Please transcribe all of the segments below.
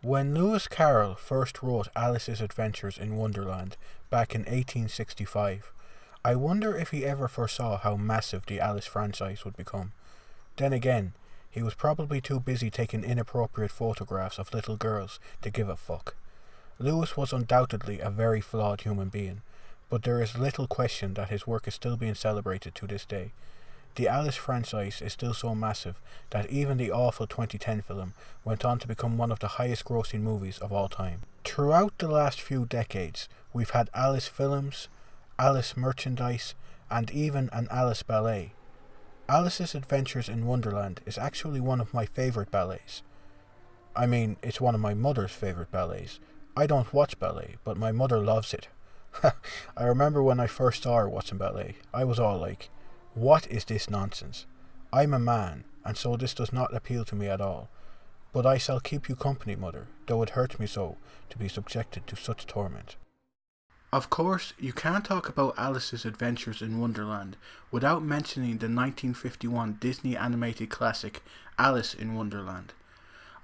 When Lewis Carroll first wrote Alice's Adventures in Wonderland back in 1865, I wonder if he ever foresaw how massive the Alice franchise would become. Then again, he was probably too busy taking inappropriate photographs of little girls to give a fuck. Lewis was undoubtedly a very flawed human being, but there is little question that his work is still being celebrated to this day. The Alice franchise is still so massive that even the awful 2010 film went on to become one of the highest grossing movies of all time. Throughout the last few decades, we've had Alice films, Alice merchandise, and even an Alice ballet. Alice's Adventures in Wonderland is actually one of my favourite ballets. I mean, it's one of my mother's favourite ballets. I don't watch ballet, but my mother loves it. I remember when I first saw her watching ballet, I was all like, what is this nonsense? I'm a man, and so this does not appeal to me at all. But I shall keep you company, mother, though it hurts me so to be subjected to such torment. Of course, you can't talk about Alice's Adventures in Wonderland without mentioning the 1951 Disney animated classic Alice in Wonderland.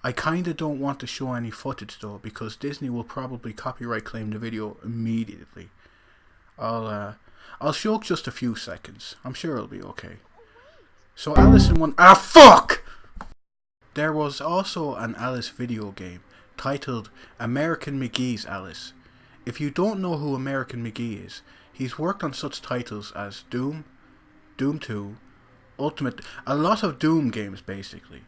I kinda don't want to show any footage though, because Disney will probably copyright claim the video immediately. I'll show just a few seconds. I'm sure it'll be okay. So Alice in fuck! There was also an Alice video game titled American McGee's Alice. If you don't know who American McGee is, he's worked on such titles as Doom, Doom 2, Ultimate, a lot of Doom games basically.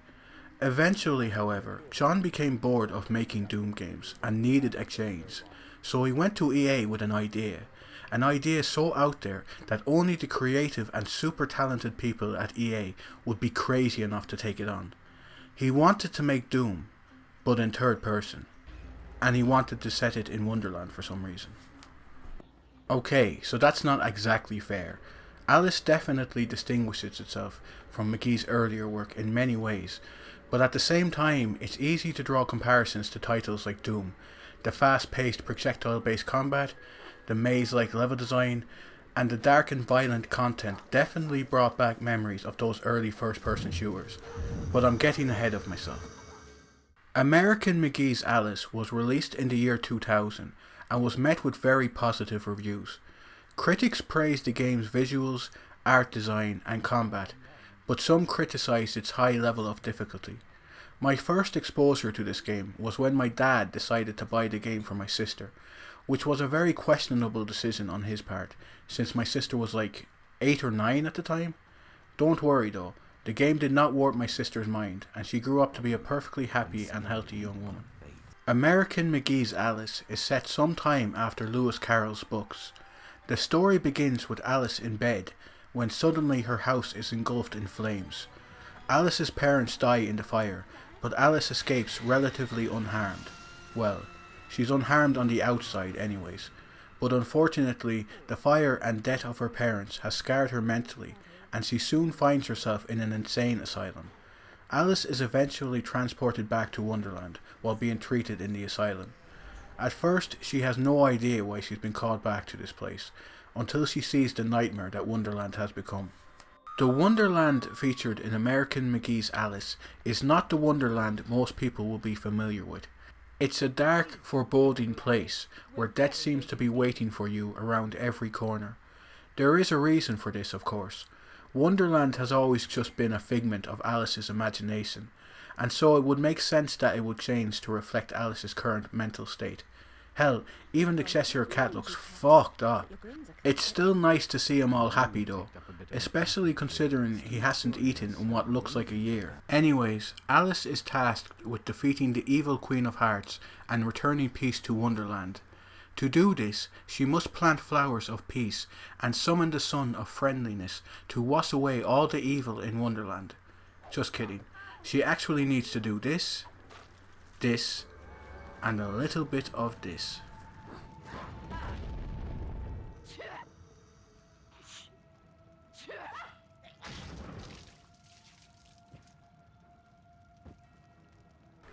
Eventually, however, John became bored of making Doom games and needed a change, so he went to EA with an idea so out there that only the creative and super talented people at EA would be crazy enough to take it on. He wanted to make Doom, but in third person, and he wanted to set it in Wonderland for some reason. Okay, so that's not exactly fair. Alice definitely distinguishes itself from McGee's earlier work in many ways, but at the same time, it's easy to draw comparisons to titles like Doom, the fast-paced projectile-based combat, the maze-like level design, and the dark and violent content definitely brought back memories of those early first-person shooters, but I'm getting ahead of myself. American McGee's Alice was released in the year 2000 and was met with very positive reviews. Critics praised the game's visuals, art design, and combat, but some criticised its high level of difficulty. My first exposure to this game was when my dad decided to buy the game for my sister, which was a very questionable decision on his part, since my sister was like 8 or 9 at the time. Don't worry though, the game did not warp my sister's mind, and she grew up to be a perfectly happy and healthy young woman. American McGee's Alice is set some time after Lewis Carroll's books. The story begins with Alice in bed, when suddenly her house is engulfed in flames. Alice's parents die in the fire, but Alice escapes relatively unharmed. Well, she's unharmed on the outside anyways, but unfortunately the fire and death of her parents has scarred her mentally, and she soon finds herself in an insane asylum. Alice is eventually transported back to Wonderland while being treated in the asylum. At first, she has no idea why she's been called back to this place, until she sees the nightmare that Wonderland has become. The Wonderland featured in American McGee's Alice is not the Wonderland most people will be familiar with. It's a dark, foreboding place where death seems to be waiting for you around every corner. There is a reason for this, of course. Wonderland has always just been a figment of Alice's imagination, and so it would make sense that it would change to reflect Alice's current mental state. Hell, even the Cheshire Cat looks fucked up. It's still nice to see him all happy though, especially considering he hasn't eaten in what looks like a year. Anyways, Alice is tasked with defeating the evil Queen of Hearts and returning peace to Wonderland. To do this, she must plant flowers of peace and summon the sun of friendliness to wash away all the evil in Wonderland. Just kidding. She actually needs to do this, this, and a little bit of this.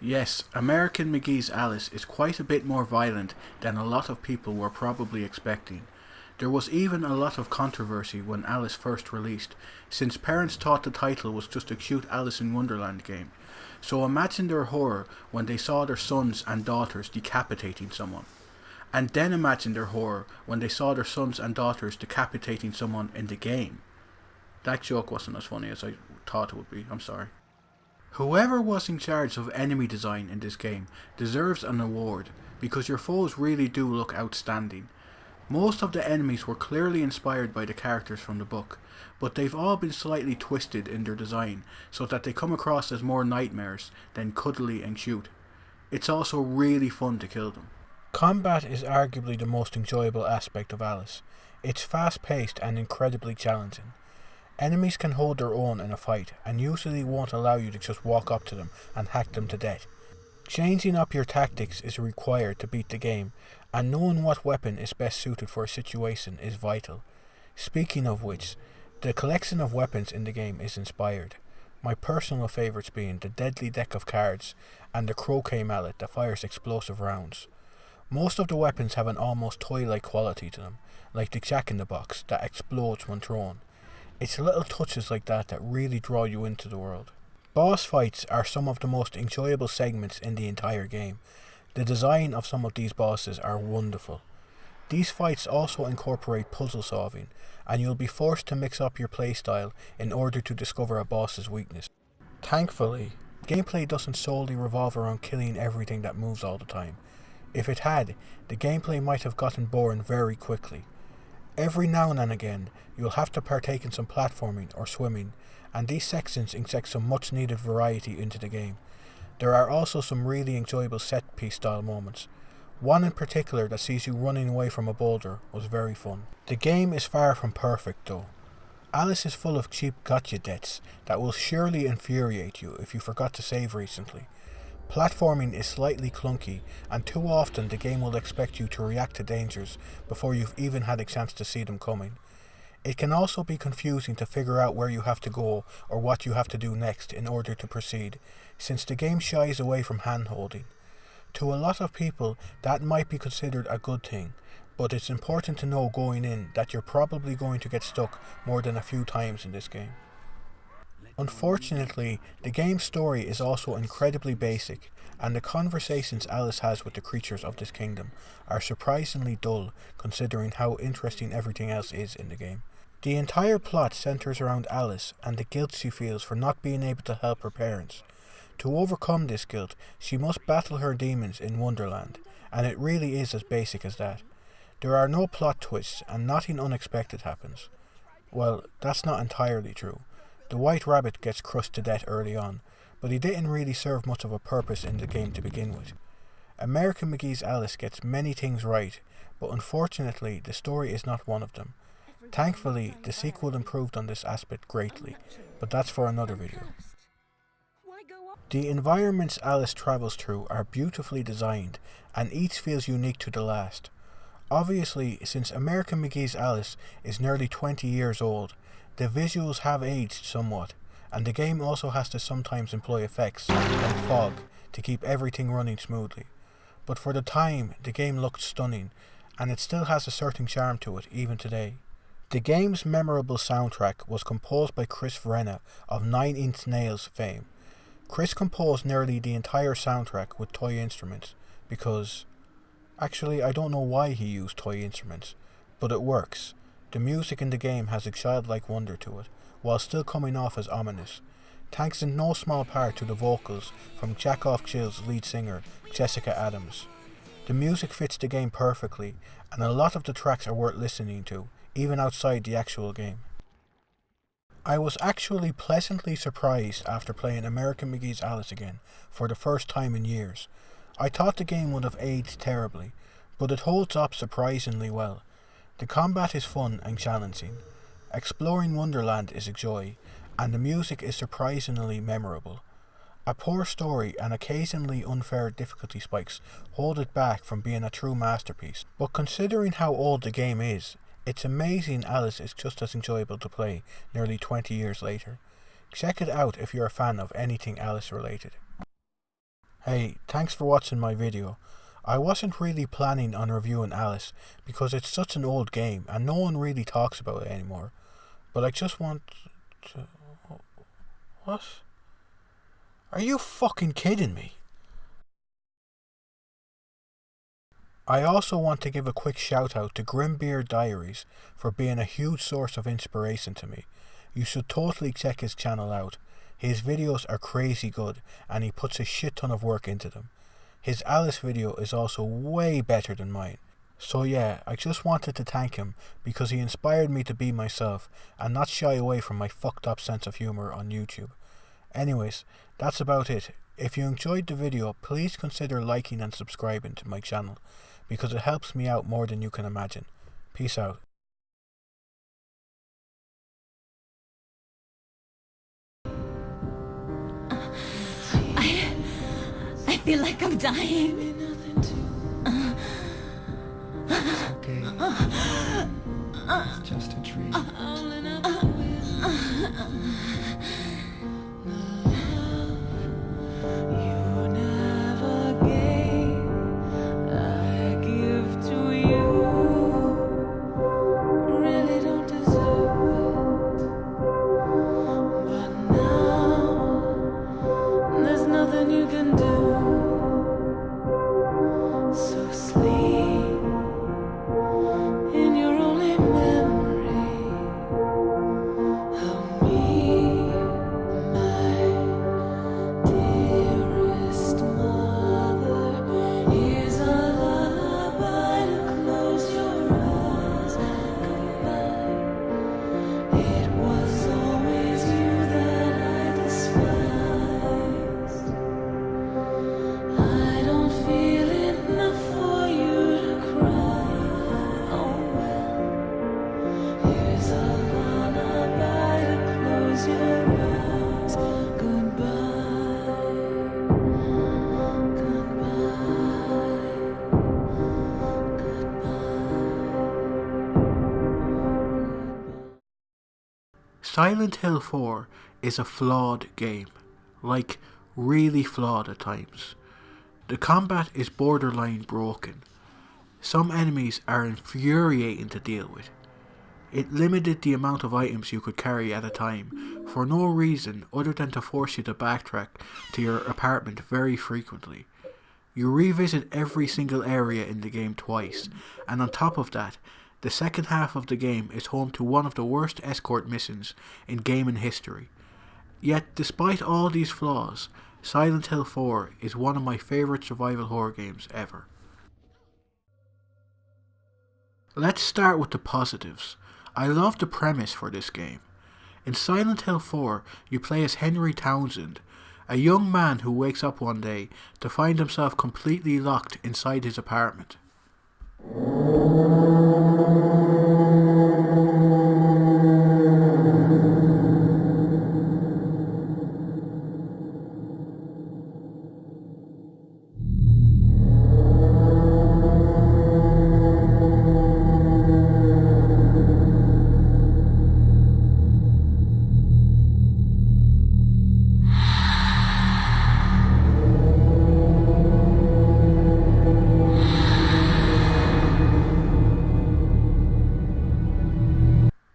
Yes, American McGee's Alice is quite a bit more violent than a lot of people were probably expecting. There was even a lot of controversy when Alice first released, since parents thought the title was just a cute Alice in Wonderland game. So imagine their horror when they saw their sons and daughters decapitating someone. And then imagine their horror when they saw their sons and daughters decapitating someone in the game. That joke wasn't as funny as I thought it would be, I'm sorry. Whoever was in charge of enemy design in this game deserves an award, because your foes really do look outstanding. Most of the enemies were clearly inspired by the characters from the book, but they've all been slightly twisted in their design so that they come across as more nightmares than cuddly and cute. It's also really fun to kill them. Combat is arguably the most enjoyable aspect of Alice. It's fast paced and incredibly challenging. Enemies can hold their own in a fight and usually won't allow you to just walk up to them and hack them to death. Changing up your tactics is required to beat the game, and knowing what weapon is best suited for a situation is vital. Speaking of which, the collection of weapons in the game is inspired. My personal favourites being the deadly deck of cards and the croquet mallet that fires explosive rounds. Most of the weapons have an almost toy-like quality to them, like the Jack-in-the-Box that explodes when thrown. It's little touches like that that really draw you into the world. Boss fights are some of the most enjoyable segments in the entire game. The design of some of these bosses are wonderful. These fights also incorporate puzzle solving, and you'll be forced to mix up your playstyle in order to discover a boss's weakness. Thankfully, gameplay doesn't solely revolve around killing everything that moves all the time. If it had, the gameplay might have gotten boring very quickly. Every now and again, you'll have to partake in some platforming or swimming, and these sections inject some much needed variety into the game. There are also some really enjoyable set piece style moments. One in particular that sees you running away from a boulder was very fun. The game is far from perfect though. Alice is full of cheap gotcha deaths that will surely infuriate you if you forgot to save recently. Platforming is slightly clunky, and too often the game will expect you to react to dangers before you've even had a chance to see them coming. It can also be confusing to figure out where you have to go or what you have to do next in order to proceed, since the game shies away from hand-holding. To a lot of people, that might be considered a good thing, but it's important to know going in that you're probably going to get stuck more than a few times in this game. Unfortunately, the game's story is also incredibly basic, and the conversations Alice has with the creatures of this kingdom are surprisingly dull considering how interesting everything else is in the game. The entire plot centers around Alice and the guilt she feels for not being able to help her parents. To overcome this guilt, she must battle her demons in Wonderland, and it really is as basic as that. There are no plot twists and nothing unexpected happens. Well, that's not entirely true. The White Rabbit gets crushed to death early on, but he didn't really serve much of a purpose in the game to begin with. American McGee's Alice gets many things right, but unfortunately the story is not one of them. Thankfully, the sequel improved on this aspect greatly, but that's for another video. The environments Alice travels through are beautifully designed, and each feels unique to the last. Obviously, since American McGee's Alice is nearly 20 years old, the visuals have aged somewhat, and the game also has to sometimes employ effects like fog to keep everything running smoothly. But for the time, the game looked stunning, and it still has a certain charm to it even today. The game's memorable soundtrack was composed by Chris Vrenna of 9 Inch Nails fame. Chris composed nearly the entire soundtrack with toy instruments because... Actually, I don't know why he used toy instruments, but it works. The music in the game has a childlike wonder to it, while still coming off as ominous, thanks in no small part to the vocals from Jack Off Chill's lead singer, Jessica Adams. The music fits the game perfectly, and a lot of the tracks are worth listening to, even outside the actual game. I was actually pleasantly surprised after playing American McGee's Alice again, for the first time in years. I thought the game would have aged terribly, but it holds up surprisingly well. The combat is fun and challenging. Exploring Wonderland is a joy, and the music is surprisingly memorable. A poor story and occasionally unfair difficulty spikes hold it back from being a true masterpiece, but considering how old the game is, it's amazing Alice is just as enjoyable to play nearly 20 years later. Check it out if you're a fan of anything Alice related. Hey, thanks for watching my video. I wasn't really planning on reviewing Alice because it's such an old game and no one really talks about it anymore. But I just want to... What? Are you fucking kidding me? I also want to give a quick shout out to Grimbeard Diaries for being a huge source of inspiration to me. You should totally check his channel out. His videos are crazy good and he puts a shit ton of work into them. His Alice video is also way better than mine. So yeah, I just wanted to thank him because he inspired me to be myself and not shy away from my fucked up sense of humour on YouTube. Anyways, that's about it. If you enjoyed the video, please consider liking and subscribing to my channel because it helps me out more than you can imagine. Peace out. I feel like I'm dying. It's okay. It's just a dream. You never gave, I give to you. Really don't deserve it, but now there's nothing you can do. So sleep in your only memory of me, my dearest mother. Here's a lullaby to close your eyes. Goodbye. It was always you that I despised. I don't feel enough for you to cry. Oh well. Here's a lullaby to close your eyes. Goodbye. Goodbye. Silent Hill 4 is a flawed game. Like, really flawed at times. The combat is borderline broken. Some enemies are infuriating to deal with. It limited the amount of items you could carry at a time for no reason other than to force you to backtrack to your apartment very frequently. You revisit every single area in the game twice, and on top of that, the second half of the game is home to one of the worst escort missions in gaming history. Yet, despite all these flaws, Silent Hill 4 is one of my favourite survival horror games ever. Let's start with the positives. I love the premise for this game. In Silent Hill 4, you play as Henry Townsend, a young man who wakes up one day to find himself completely locked inside his apartment.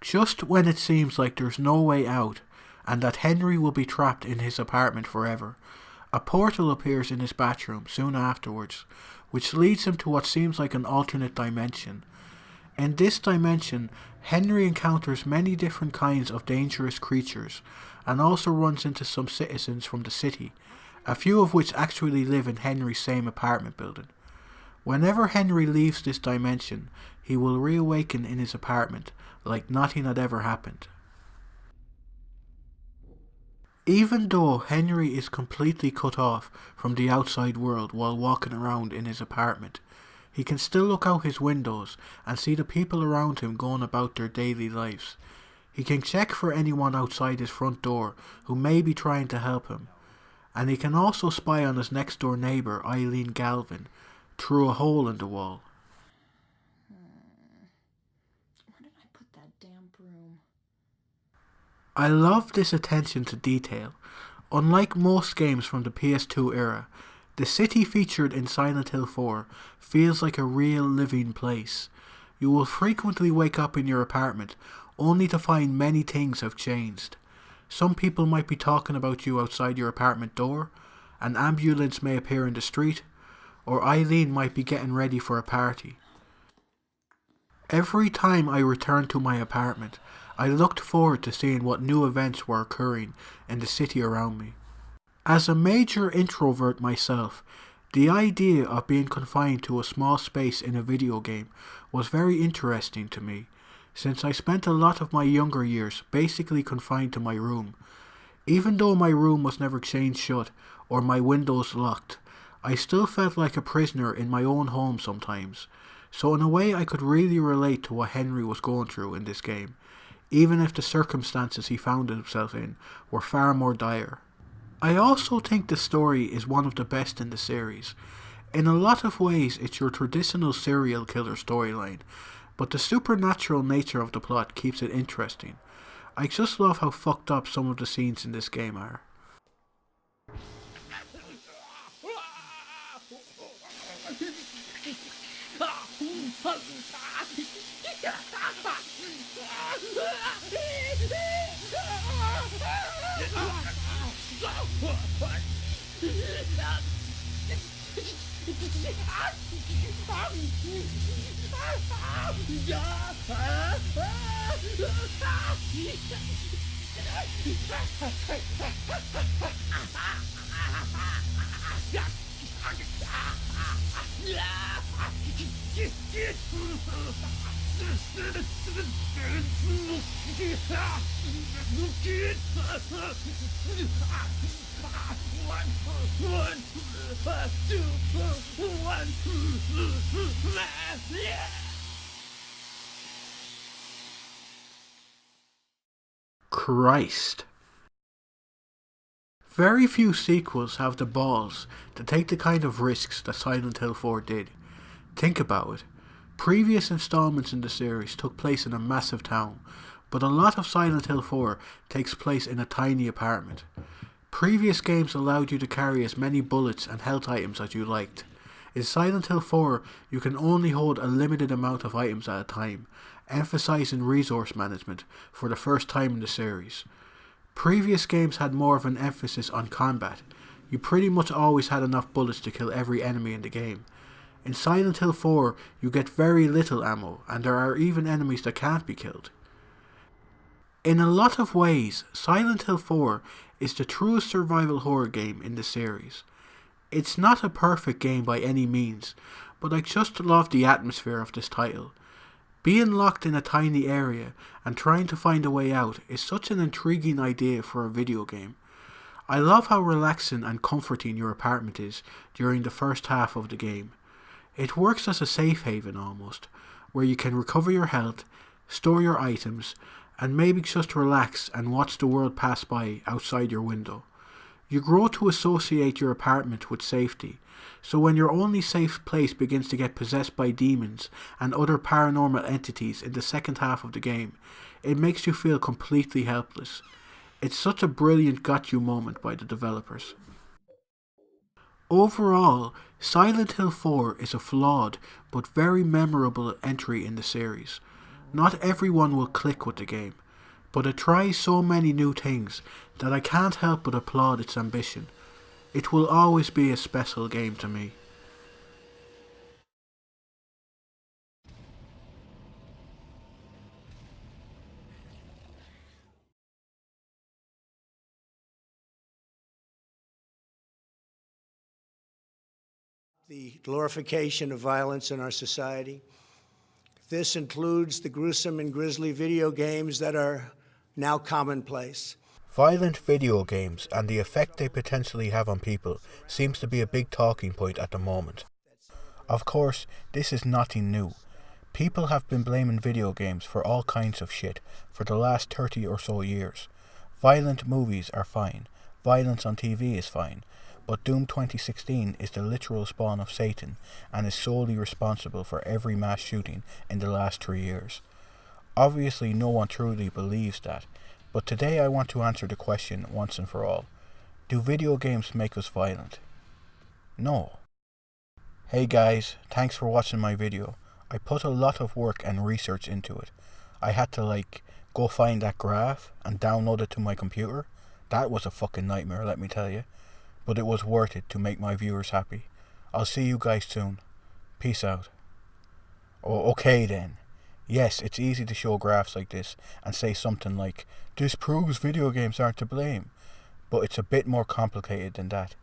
Just when it seems like there's no way out and that Henry will be trapped in his apartment forever, a portal appears in his bathroom soon afterwards, which leads him to what seems like an alternate dimension. In this dimension, Henry encounters many different kinds of dangerous creatures and also runs into some citizens from the city, a few of which actually live in Henry's same apartment building. Whenever Henry leaves this dimension, he will reawaken in his apartment like nothing had ever happened. Even though Henry is completely cut off from the outside world while walking around in his apartment, he can still look out his windows and see the people around him going about their daily lives. He can check for anyone outside his front door who may be trying to help him, and he can also spy on his next door neighbour Eileen Galvin through a hole in the wall. Where did I put that damn broom? I love this attention to detail. Unlike most games from the PS2 era, The city featured in Silent Hill 4 feels like a real living place. You will frequently wake up in your apartment only to find many things have changed. Some people might be talking about you outside your apartment door, an ambulance may appear in the street, or Eileen might be getting ready for a party. Every time I returned to my apartment, I looked forward to seeing what new events were occurring in the city around me. As a major introvert myself, the idea of being confined to a small space in a video game was very interesting to me, since I spent a lot of my younger years basically confined to my room. Even though my room was never chained shut or my windows locked, I still felt like a prisoner in my own home sometimes. So in a way I could really relate to what Henry was going through in this game, even if the circumstances he found himself in were far more dire. I also think the story is one of the best in the series. In a lot of ways it's your traditional serial killer storyline, but the supernatural nature of the plot keeps it interesting. I just love how fucked up some of the scenes in this game are. Christ. Very few sequels have the balls to take the kind of risks that Silent Hill 4 did. Think about it. Previous installments in the series took place in a massive town, but a lot of Silent Hill 4 takes place in a tiny apartment. Previous games allowed you to carry as many bullets and health items as you liked. In Silent Hill 4, you can only hold a limited amount of items at a time, emphasizing resource management for the first time in the series. Previous games had more of an emphasis on combat. You pretty much always had enough bullets to kill every enemy in the game. In Silent Hill 4, you get very little ammo, and there are even enemies that can't be killed. In a lot of ways, Silent Hill 4 is the truest survival horror game in the series. It's not a perfect game by any means, but I just love the atmosphere of this title. Being locked in a tiny area and trying to find a way out is such an intriguing idea for a video game. I love how relaxing and comforting your apartment is during the first half of the game. It works as a safe haven almost, where you can recover your health, store your items, and maybe just relax and watch the world pass by outside your window. You grow to associate your apartment with safety, so when your only safe place begins to get possessed by demons and other paranormal entities in the second half of the game, it makes you feel completely helpless. It's such a brilliant got you moment by the developers. Overall, Silent Hill 4 is a flawed but very memorable entry in the series. Not everyone will click with the game, but it tries so many new things that I can't help but applaud its ambition. It will always be a special game to me. The glorification of violence in our society. This includes the gruesome and grisly video games that are now commonplace. Violent video games and the effect they potentially have on people seems to be a big talking point at the moment. Of course, this is nothing new. People have been blaming video games for all kinds of shit for the last 30 or so years. Violent movies are fine, violence on TV is fine, but Doom 2016 is the literal spawn of Satan and is solely responsible for every mass shooting in the last 3 years. Obviously no one truly believes that, but today I want to answer the question once and for all. Do video games make us violent? No. Hey guys, thanks for watching my video. I put a lot of work and research into it. I had to go find that graph and download it to my computer. That was a fucking nightmare, let me tell you. But it was worth it to make my viewers happy. I'll see you guys soon. Peace out. Oh, okay then. Yes, it's easy to show graphs like this and say something like, "This proves video games aren't to blame." But it's a bit more complicated than that.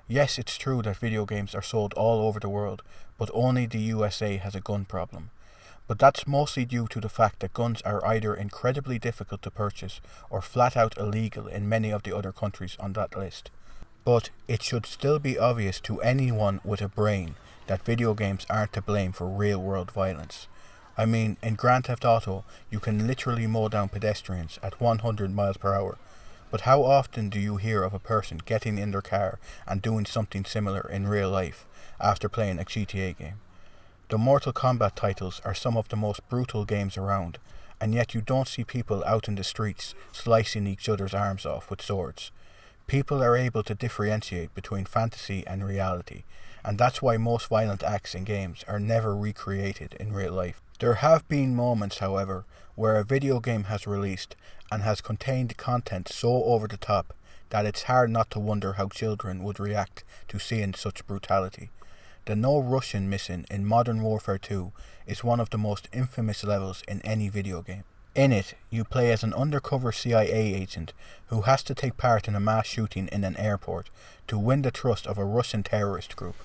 Yes, it's true that video games are sold all over the world, but only the USA has a gun problem. But that's mostly due to the fact that guns are either incredibly difficult to purchase or flat out illegal in many of the other countries on that list. But it should still be obvious to anyone with a brain that video games aren't to blame for real world violence. I mean, in Grand Theft Auto, you can literally mow down pedestrians at 100 miles per hour. But how often do you hear of a person getting in their car and doing something similar in real life after playing a GTA game? The Mortal Kombat titles are some of the most brutal games around, and yet you don't see people out in the streets slicing each other's arms off with swords. People are able to differentiate between fantasy and reality, and that's why most violent acts in games are never recreated in real life. There have been moments, however, where a video game has released and has contained content so over the top that it's hard not to wonder how children would react to seeing such brutality. The No Russian mission in Modern Warfare 2 is one of the most infamous levels in any video game. In it, you play as an undercover CIA agent who has to take part in a mass shooting in an airport to win the trust of a Russian terrorist group.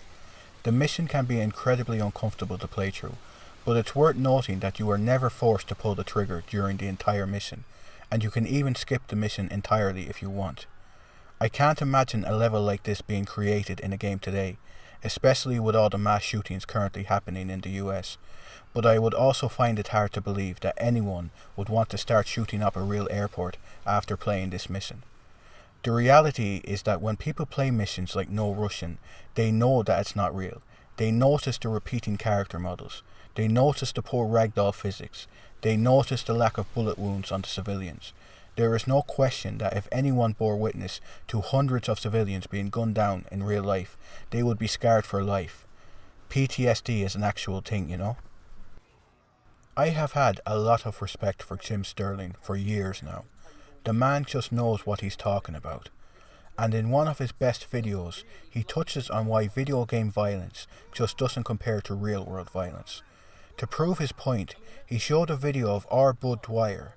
The mission can be incredibly uncomfortable to play through, but it's worth noting that you are never forced to pull the trigger during the entire mission, and you can even skip the mission entirely if you want. I can't imagine a level like this being created in a game today, especially with all the mass shootings currently happening in the US, but I would also find it hard to believe that anyone would want to start shooting up a real airport after playing this mission. The reality is that when people play missions like No Russian, they know that it's not real. They notice the repeating character models. They notice the poor ragdoll physics. They notice the lack of bullet wounds on the civilians. There is no question that if anyone bore witness to hundreds of civilians being gunned down in real life, they would be scarred for life. PTSD is an actual thing, you know? I have had a lot of respect for Jim Sterling for years now. The man just knows what he's talking about. And in one of his best videos, he touches on why video game violence just doesn't compare to real world violence. To prove his point, he showed a video of R. Bud Dwyer.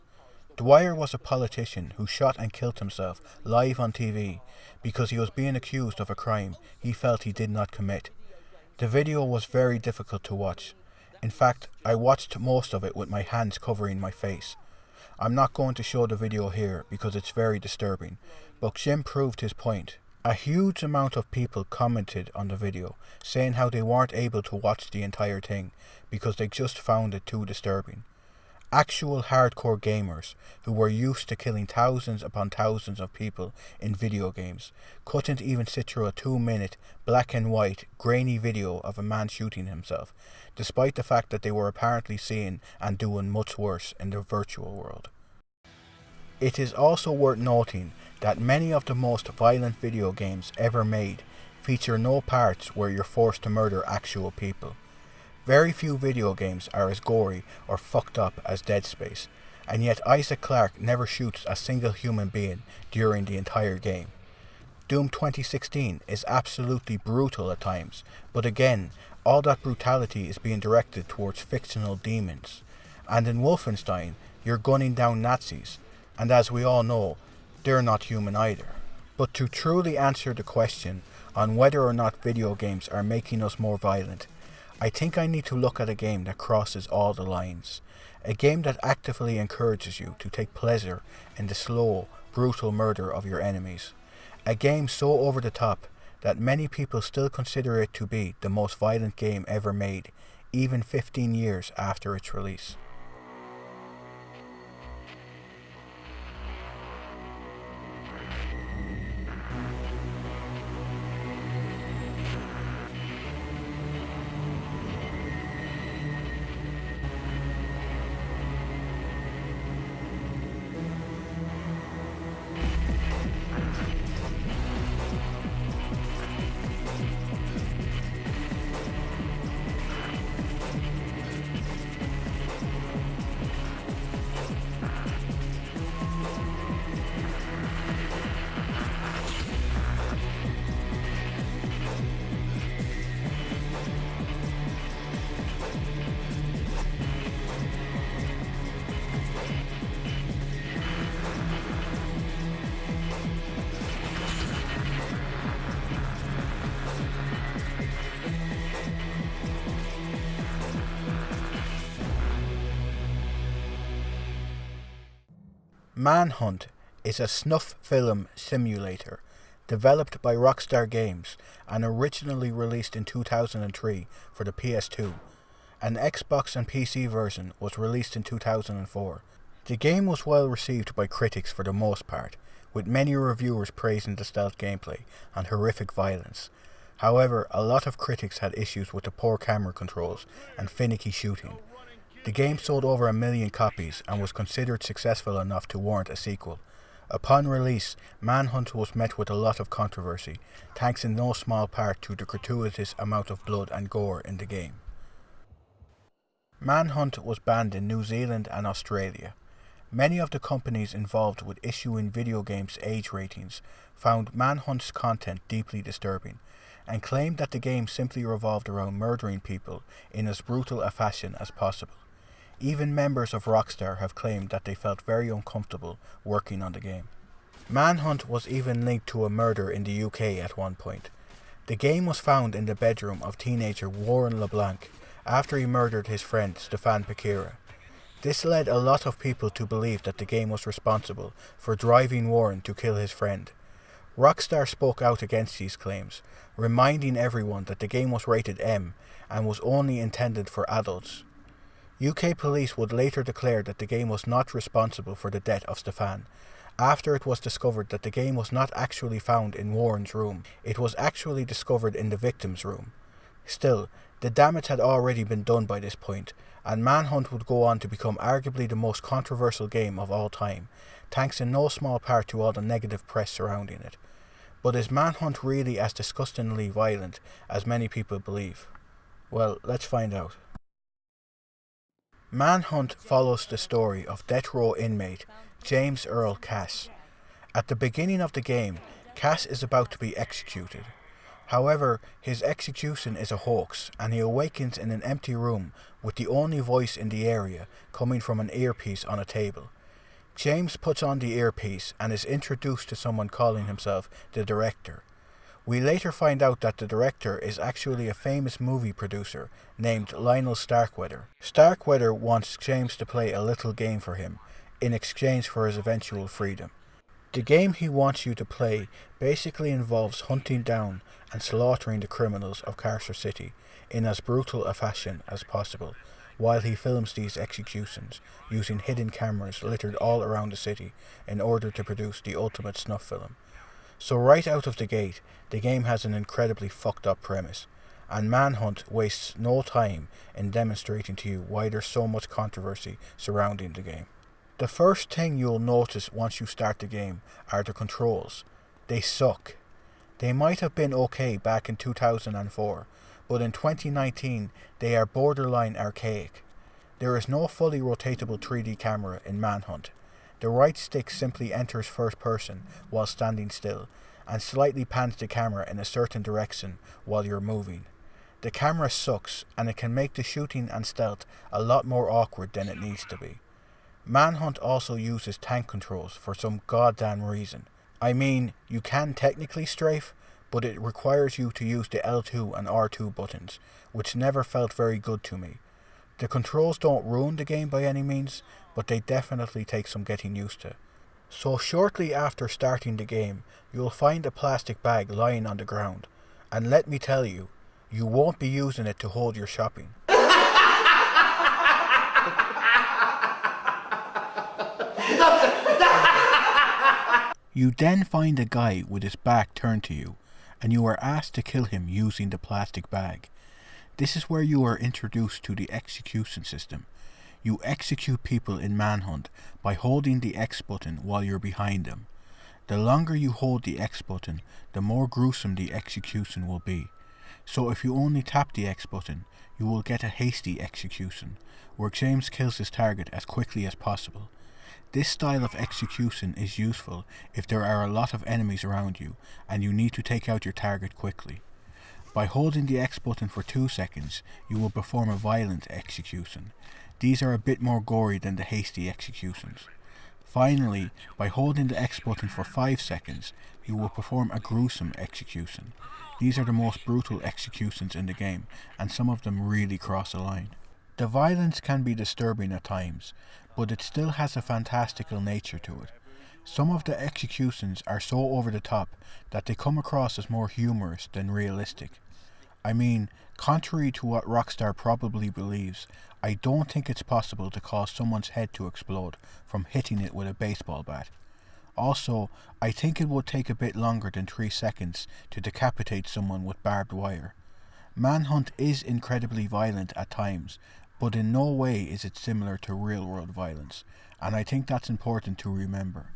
Dwyer was a politician who shot and killed himself live on TV because he was being accused of a crime he felt he did not commit. The video was very difficult to watch. In fact, I watched most of it with my hands covering my face. I'm not going to show the video here because it's very disturbing, but Jim proved his point. A huge amount of people commented on the video, saying how they weren't able to watch the entire thing because they just found it too disturbing. Actual hardcore gamers who were used to killing thousands upon thousands of people in video games couldn't even sit through a 2-minute black and white grainy video of a man shooting himself, despite the fact that they were apparently seeing and doing much worse in the virtual world. It is also worth noting that many of the most violent video games ever made feature no parts where you're forced to murder actual people. Very few video games are as gory or fucked up as Dead Space, and yet Isaac Clarke never shoots a single human being during the entire game. Doom 2016 is absolutely brutal at times, but again, all that brutality is being directed towards fictional demons. And in Wolfenstein, you're gunning down Nazis, and as we all know, they're not human either. But to truly answer the question on whether or not video games are making us more violent, I think I need to look at a game that crosses all the lines. A game that actively encourages you to take pleasure in the slow, brutal murder of your enemies. A game so over the top that many people still consider it to be the most violent game ever made, even 15 years after its release. Manhunt is a snuff film simulator developed by Rockstar Games and originally released in 2003 for the PS2. An Xbox and PC version was released in 2004. The game was well received by critics for the most part, with many reviewers praising the stealth gameplay and horrific violence. However, a lot of critics had issues with the poor camera controls and finicky shooting. The game sold over 1 million copies and was considered successful enough to warrant a sequel. Upon release, Manhunt was met with a lot of controversy, thanks in no small part to the gratuitous amount of blood and gore in the game. Manhunt was banned in New Zealand and Australia. Many of the companies involved with issuing video games age ratings found Manhunt's content deeply disturbing, and claimed that the game simply revolved around murdering people in as brutal a fashion as possible. Even members of Rockstar have claimed that they felt very uncomfortable working on the game. Manhunt was even linked to a murder in the UK at one point. The game was found in the bedroom of teenager Warren LeBlanc after he murdered his friend Stefan Pekira. This led a lot of people to believe that the game was responsible for driving Warren to kill his friend. Rockstar spoke out against these claims, reminding everyone that the game was rated M and was only intended for adults. UK police would later declare that the game was not responsible for the death of Stefan, after it was discovered that the game was not actually found in Warren's room. It was actually discovered in the victim's room. Still, the damage had already been done by this point, and Manhunt would go on to become arguably the most controversial game of all time, thanks in no small part to all the negative press surrounding it. But is Manhunt really as disgustingly violent as many people believe? Well, let's find out. Manhunt follows the story of death row inmate James Earl Cass. At the beginning of the game, Cass is about to be executed. However, his execution is a hoax, and he awakens in an empty room with the only voice in the area coming from an earpiece on a table. James puts on the earpiece and is introduced to someone calling himself the director. We later find out that the director is actually a famous movie producer named Lionel Starkweather. Starkweather wants James to play a little game for him in exchange for his eventual freedom. The game he wants you to play basically involves hunting down and slaughtering the criminals of Carcer City in as brutal a fashion as possible, while he films these executions using hidden cameras littered all around the city in order to produce the ultimate snuff film. So right out of the gate, the game has an incredibly fucked up premise, and Manhunt wastes no time in demonstrating to you why there's so much controversy surrounding the game. The first thing you'll notice once you start the game are the controls. They suck. They might have been okay back in 2004, but in 2019 they are borderline archaic. There is no fully rotatable 3D camera in Manhunt. The right stick simply enters first person while standing still, and slightly pans the camera in a certain direction while you're moving. The camera sucks, and it can make the shooting and stealth a lot more awkward than it needs to be. Manhunt also uses tank controls for some goddamn reason. I mean, you can technically strafe, but it requires you to use the L2 and R2 buttons, which never felt very good to me. The controls don't ruin the game by any means, but they definitely take some getting used to. So shortly after starting the game, you'll find a plastic bag lying on the ground, and let me tell you, you won't be using it to hold your shopping. You then find a guy with his back turned to you, and you are asked to kill him using the plastic bag. This is where you are introduced to the execution system. You execute people in Manhunt by holding the X button while you're behind them. The longer you hold the X button, the more gruesome the execution will be. So if you only tap the X button, you will get a hasty execution, where James kills his target as quickly as possible. This style of execution is useful if there are a lot of enemies around you and you need to take out your target quickly. By holding the X button for 2 seconds, you will perform a violent execution. These are a bit more gory than the hasty executions. Finally, by holding the X button for 5 seconds, you will perform a gruesome execution. These are the most brutal executions in the game, and some of them really cross a line. The violence can be disturbing at times, but it still has a fantastical nature to it. Some of the executions are so over the top that they come across as more humorous than realistic. I mean, contrary to what Rockstar probably believes, I don't think it's possible to cause someone's head to explode from hitting it with a baseball bat. Also, I think it would take a bit longer than 3 seconds to decapitate someone with barbed wire. Manhunt is incredibly violent at times, but in no way is it similar to real-world violence, and I think that's important to remember.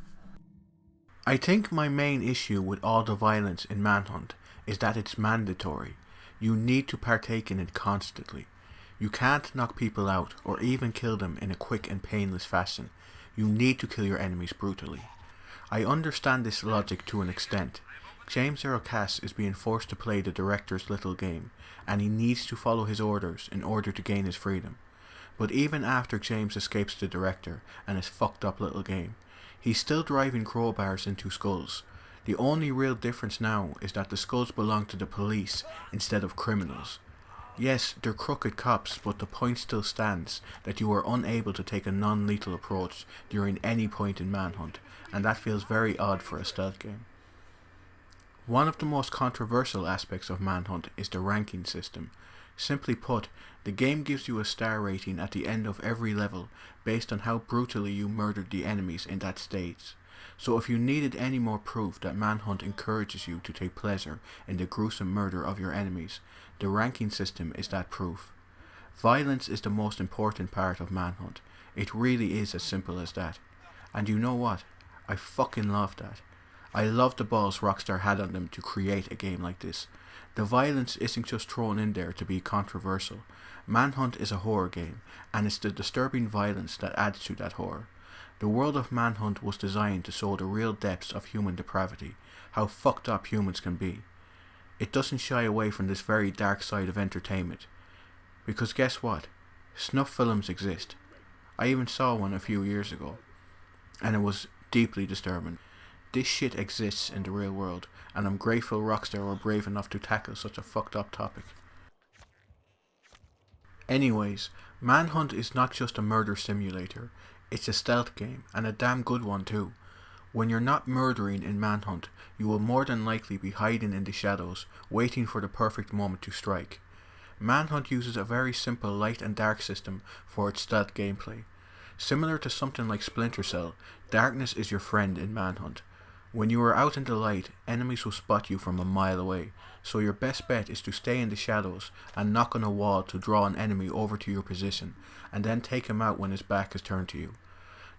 I think my main issue with all the violence in Manhunt is that it's mandatory. You need to partake in it constantly. You can't knock people out or even kill them in a quick and painless fashion. You need to kill your enemies brutally. I understand this logic to an extent. James Earl Cass is being forced to play the director's little game, and he needs to follow his orders in order to gain his freedom. But even after James escapes the director and his fucked up little game, he's still driving crowbars into skulls. The only real difference now is that the skulls belong to the police instead of criminals. Yes, they're crooked cops, but the point still stands that you are unable to take a non-lethal approach during any point in Manhunt, and that feels very odd for a stealth game. One of the most controversial aspects of Manhunt is the ranking system. Simply put, the game gives you a star rating at the end of every level based on how brutally you murdered the enemies in that stage. So if you needed any more proof that Manhunt encourages you to take pleasure in the gruesome murder of your enemies, the ranking system is that proof. Violence is the most important part of Manhunt. It really is as simple as that. And you know what? I fucking love that. I love the balls Rockstar had on them to create a game like this. The violence isn't just thrown in there to be controversial. Manhunt is a horror game, and it's the disturbing violence that adds to that horror. The world of Manhunt was designed to show the real depths of human depravity, how fucked up humans can be. It doesn't shy away from this very dark side of entertainment. Because guess what? Snuff films exist. I even saw one a few years ago, and it was deeply disturbing. This shit exists in the real world, and I'm grateful Rockstar were brave enough to tackle such a fucked up topic. Anyways, Manhunt is not just a murder simulator, it's a stealth game, and a damn good one too. When you're not murdering in Manhunt, you will more than likely be hiding in the shadows, waiting for the perfect moment to strike. Manhunt uses a very simple light and dark system for its stealth gameplay. Similar to something like Splinter Cell, darkness is your friend in Manhunt. When you are out in the light, enemies will spot you from a mile away, so your best bet is to stay in the shadows and knock on a wall to draw an enemy over to your position, and then take him out when his back is turned to you.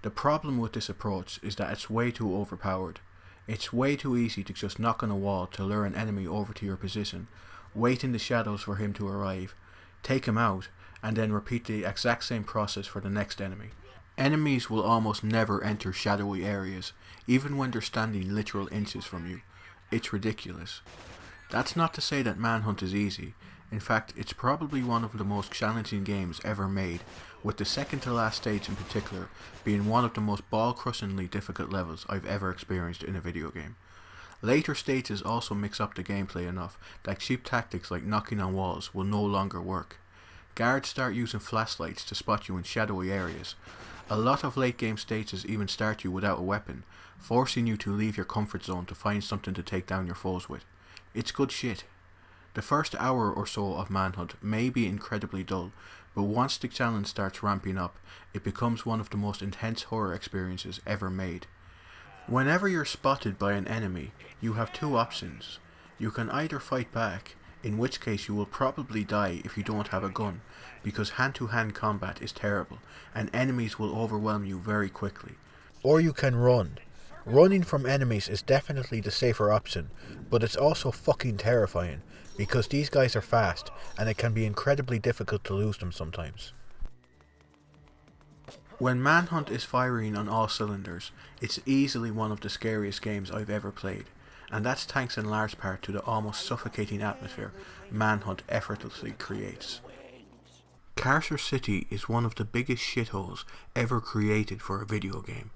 The problem with this approach is that it's way too overpowered. It's way too easy to just knock on a wall to lure an enemy over to your position, wait in the shadows for him to arrive, take him out, and then repeat the exact same process for the next enemy. Enemies will almost never enter shadowy areas, even when they're standing literal inches from you. It's ridiculous. That's not to say that Manhunt is easy. In fact, it's probably one of the most challenging games ever made, with the second to last stage in particular being one of the most ball-crushingly difficult levels I've ever experienced in a video game. Later stages also mix up the gameplay enough that cheap tactics like knocking on walls will no longer work. Guards start using flashlights to spot you in shadowy areas. A lot of late game stages even start you without a weapon, forcing you to leave your comfort zone to find something to take down your foes with. It's good shit. The first hour or so of Manhunt may be incredibly dull, but once the challenge starts ramping up, it becomes one of the most intense horror experiences ever made. Whenever you're spotted by an enemy, you have two options. You can either fight back, in which case you will probably die if you don't have a gun, because hand-to-hand combat is terrible, and enemies will overwhelm you very quickly. Or you can run. Running from enemies is definitely the safer option, but it's also fucking terrifying, because these guys are fast, and it can be incredibly difficult to lose them sometimes. When Manhunt is firing on all cylinders, it's easily one of the scariest games I've ever played, and that's thanks in large part to the almost suffocating atmosphere Manhunt effortlessly creates. Carcer City is one of the biggest shitholes ever created for a video game.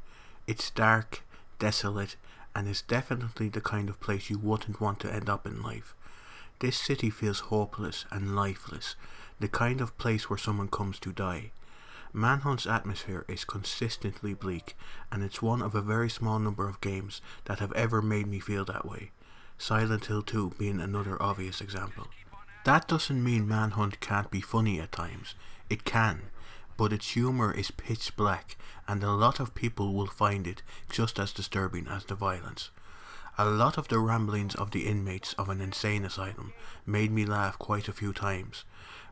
It's dark, desolate, and is definitely the kind of place you wouldn't want to end up in life. This city feels hopeless and lifeless, the kind of place where someone comes to die. Manhunt's atmosphere is consistently bleak, and it's one of a very small number of games that have ever made me feel that way, Silent Hill 2 being another obvious example. That doesn't mean Manhunt can't be funny at times. It can, but its humour is pitch black, and a lot of people will find it just as disturbing as the violence. A lot of the ramblings of the inmates of an insane asylum made me laugh quite a few times,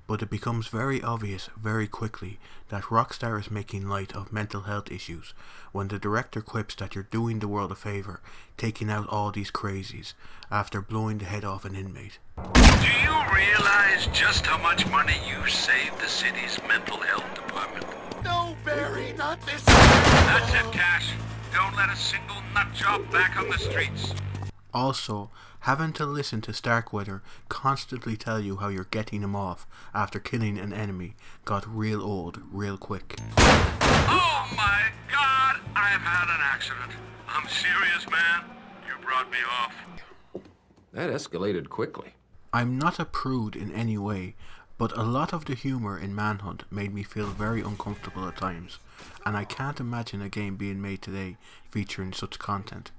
but it becomes very obvious very quickly that Rockstar is making light of mental health issues when the director quips that you're doing the world a favour, taking out all these crazies after blowing the head off an inmate. Do you realize just how much money you saved the city's mental health department? No, Barry, not this. That's it, Cash. Don't let a single nut job back on the streets. Also, having to listen to Starkweather constantly tell you how you're getting him off after killing an enemy got real old real quick. Oh my God! I've had an accident. I'm serious, man. You brought me off. That escalated quickly. I'm not a prude in any way, but a lot of the humour in Manhunt made me feel very uncomfortable at times, and I can't imagine a game being made today featuring such content.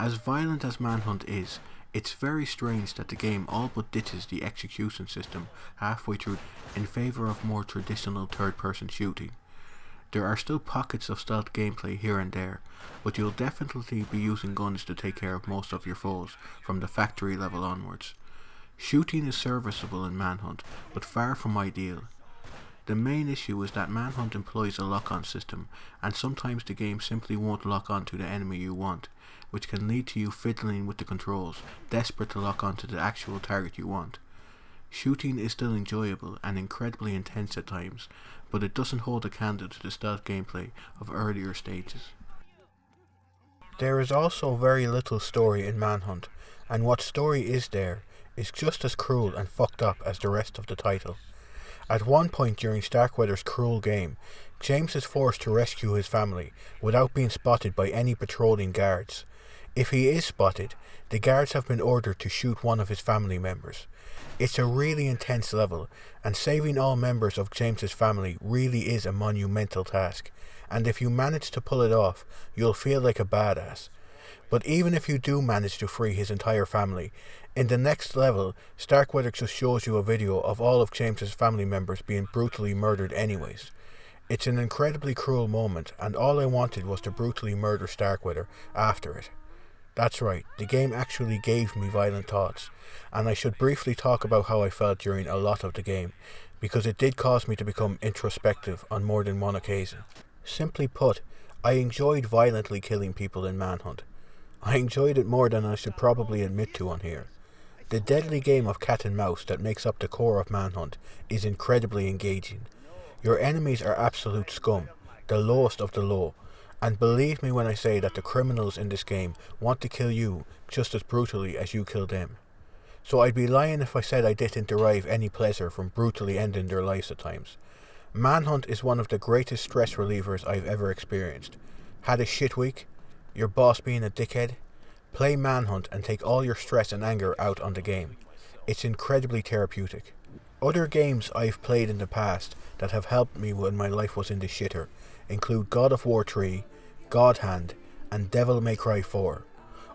As violent as Manhunt is, it's very strange that the game all but ditches the execution system halfway through in favour of more traditional third-person shooting. There are still pockets of stealth gameplay here and there, but you'll definitely be using guns to take care of most of your foes from the factory level onwards. Shooting is serviceable in Manhunt, but far from ideal. The main issue is that Manhunt employs a lock-on system, and sometimes the game simply won't lock on to the enemy you want, which can lead to you fiddling with the controls, desperate to lock on to the actual target you want. Shooting is still enjoyable and incredibly intense at times, but it doesn't hold a candle to the stealth gameplay of earlier stages. There is also very little story in Manhunt, and what story is there is just as cruel and fucked up as the rest of the title. At one point during Starkweather's cruel game, James is forced to rescue his family without being spotted by any patrolling guards. If he is spotted, the guards have been ordered to shoot one of his family members. It's a really intense level, and saving all members of James's family really is a monumental task, and if you manage to pull it off, you'll feel like a badass. But even if you do manage to free his entire family, in the next level, Starkweather just shows you a video of all of James's family members being brutally murdered anyways. It's an incredibly cruel moment, and all I wanted was to brutally murder Starkweather after it. That's right, the game actually gave me violent thoughts, and I should briefly talk about how I felt during a lot of the game, because it did cause me to become introspective on more than one occasion. Simply put, I enjoyed violently killing people in Manhunt. I enjoyed it more than I should probably admit to on here. The deadly game of cat and mouse that makes up the core of Manhunt is incredibly engaging. Your enemies are absolute scum, the lowest of the low, and believe me when I say that the criminals in this game want to kill you just as brutally as you kill them. So I'd be lying if I said I didn't derive any pleasure from brutally ending their lives at times. Manhunt is one of the greatest stress relievers I've ever experienced. Had a shit week? Your boss being a dickhead? Play Manhunt and take all your stress and anger out on the game. It's incredibly therapeutic. Other games I've played in the past that have helped me when my life was in the shitter include God of War 3, God Hand, and Devil May Cry 4.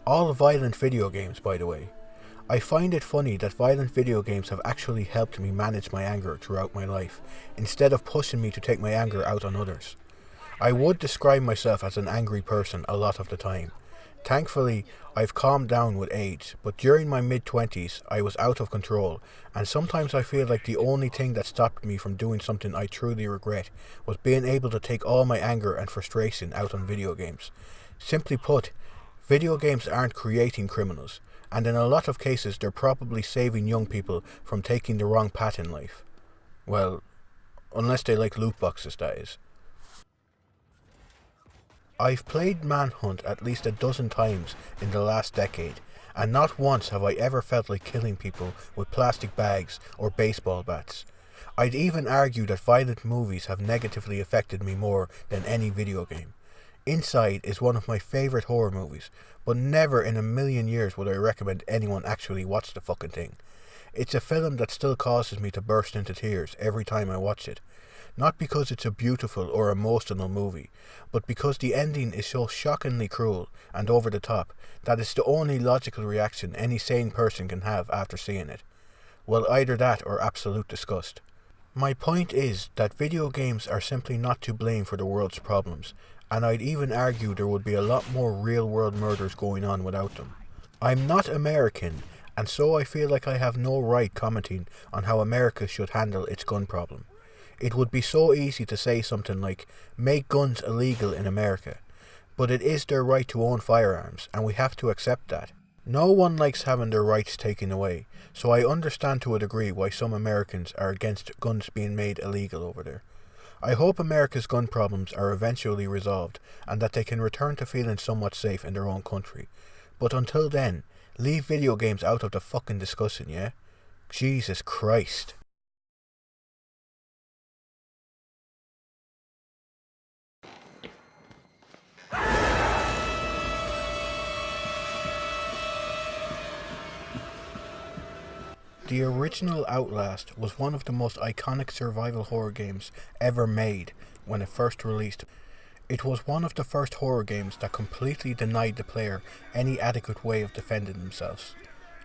All violent video games, by the way. I find it funny that violent video games have actually helped me manage my anger throughout my life, instead of pushing me to take my anger out on others. I would describe myself as an angry person a lot of the time. Thankfully, I've calmed down with age, but during my mid-20s, I was out of control, and sometimes I feel like the only thing that stopped me from doing something I truly regret was being able to take all my anger and frustration out on video games. Simply put, video games aren't creating criminals, and in a lot of cases they're probably saving young people from taking the wrong path in life. Well, unless they like loot boxes, that is. I've played Manhunt at least a dozen times in the last decade, and not once have I ever felt like killing people with plastic bags or baseball bats. I'd even argue that violent movies have negatively affected me more than any video game. Inside is one of my favourite horror movies, but never in a million years would I recommend anyone actually watch the fucking thing. It's a film that still causes me to burst into tears every time I watch it. Not because it's a beautiful or emotional movie, but because the ending is so shockingly cruel and over the top that it's the only logical reaction any sane person can have after seeing it. Well, either that or absolute disgust. My point is that video games are simply not to blame for the world's problems, and I'd even argue there would be a lot more real-world murders going on without them. I'm not American, and so I feel like I have no right commenting on how America should handle its gun problem. It would be so easy to say something like, make guns illegal in America, but it is their right to own firearms, and we have to accept that. No one likes having their rights taken away, so I understand to a degree why some Americans are against guns being made illegal over there. I hope America's gun problems are eventually resolved, and that they can return to feeling somewhat safe in their own country. But until then, leave video games out of the fucking discussion, yeah? Jesus Christ. The original Outlast was one of the most iconic survival horror games ever made when it first released. It was one of the first horror games that completely denied the player any adequate way of defending themselves.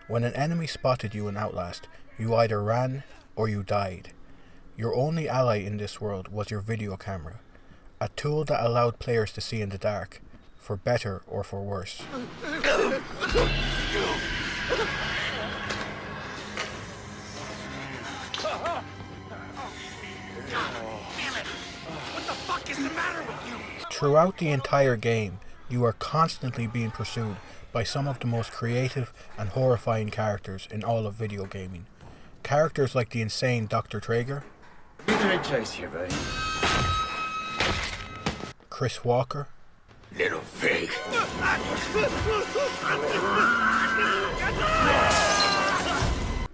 When an enemy spotted you in Outlast, you either ran or you died. Your only ally in this world was your video camera, a tool that allowed players to see in the dark, for better or for worse. Throughout the entire game, you are constantly being pursued by some of the most creative and horrifying characters in all of video gaming. Characters like the insane Dr. Traeger, Chris Walker, Little pig.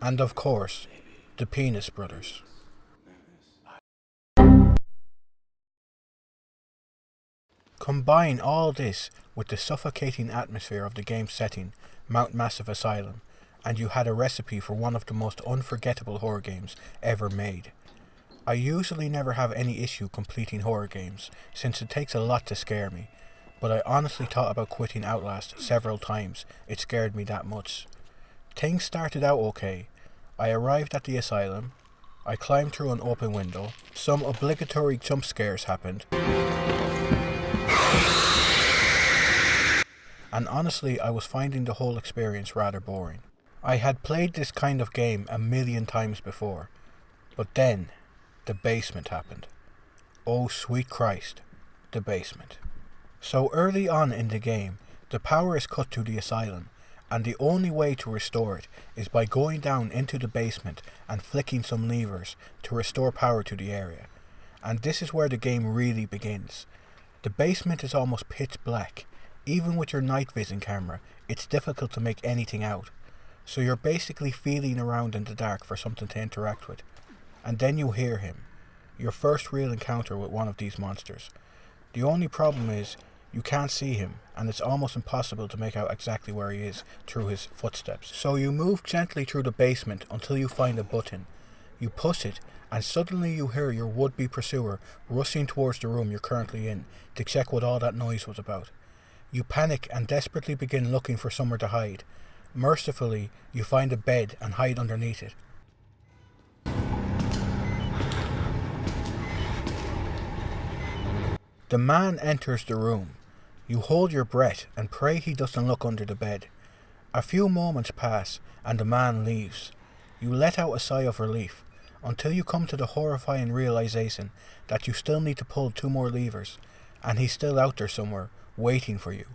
and of course, the Penis Brothers. Combine all this with the suffocating atmosphere of the game's setting, Mount Massive Asylum, and you had a recipe for one of the most unforgettable horror games ever made. I usually never have any issue completing horror games, since it takes a lot to scare me, but I honestly thought about quitting Outlast several times. It scared me that much. Things started out okay. I arrived at the asylum, I climbed through an open window, some obligatory jump scares happened, and honestly I was finding the whole experience rather boring. I had played this kind of game a million times before, but then the basement happened. Oh sweet Christ, the basement. So early on in the game, the power is cut to the asylum, and the only way to restore it is by going down into the basement and flicking some levers to restore power to the area. And this is where the game really begins. The basement is almost pitch black. Even with your night vision camera, it's difficult to make anything out. So you're basically feeling around in the dark for something to interact with. And then you hear him. Your first real encounter with one of these monsters. The only problem is, you can't see him, and it's almost impossible to make out exactly where he is through his footsteps. So you move gently through the basement until you find a button. You push it, and suddenly you hear your would-be pursuer rushing towards the room you're currently in to check what all that noise was about. You panic and desperately begin looking for somewhere to hide. Mercifully, you find a bed and hide underneath it. The man enters the room. You hold your breath and pray he doesn't look under the bed. A few moments pass and the man leaves. You let out a sigh of relief until you come to the horrifying realization that you still need to pull 2 more levers, and he's still out there somewhere, waiting for you.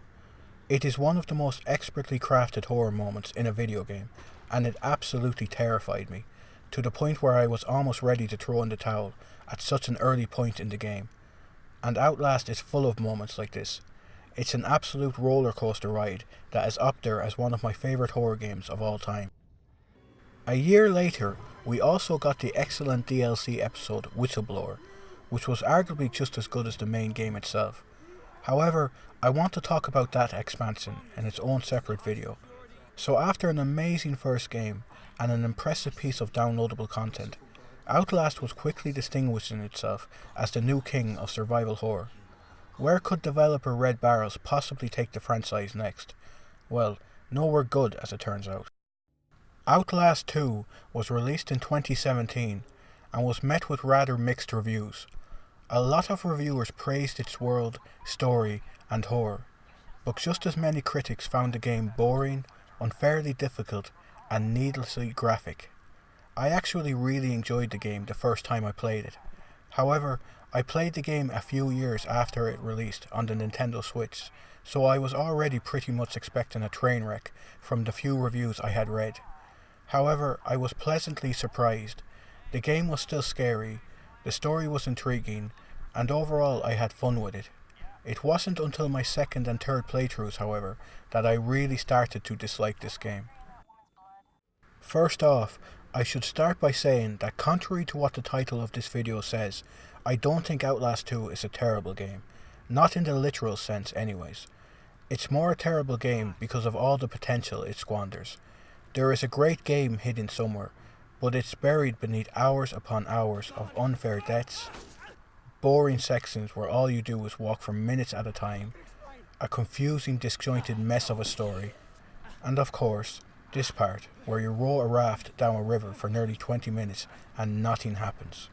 It is one of the most expertly crafted horror moments in a video game, and it absolutely terrified me, to the point where I was almost ready to throw in the towel at such an early point in the game. And Outlast is full of moments like this. It's an absolute roller coaster ride that is up there as one of my favourite horror games of all time. A year later, we also got the excellent DLC episode Whistleblower, which was arguably just as good as the main game itself. However, I want to talk about that expansion in its own separate video. So after an amazing first game and an impressive piece of downloadable content, Outlast was quickly distinguishing itself as the new king of survival horror. Where could developer Red Barrels possibly take the franchise next? Well, nowhere good as it turns out. Outlast 2 was released in 2017 and was met with rather mixed reviews. A lot of reviewers praised its world, story and horror, but just as many critics found the game boring, unfairly difficult and needlessly graphic. I actually really enjoyed the game the first time I played it. However, I played the game a few years after it released on the Nintendo Switch, so I was already pretty much expecting a train wreck from the few reviews I had read. However, I was pleasantly surprised. The game was still scary, the story was intriguing, and overall I had fun with it. It wasn't until my second and third playthroughs, however, that I really started to dislike this game. First off, I should start by saying that contrary to what the title of this video says, I don't think Outlast 2 is a terrible game. Not in the literal sense anyways. It's more a terrible game because of all the potential it squanders. There is a great game hidden somewhere, but it's buried beneath hours upon hours of unfair deaths, boring sections where all you do is walk for minutes at a time, a confusing disjointed mess of a story, and of course, this part where you row a raft down a river for nearly 20 minutes and nothing happens.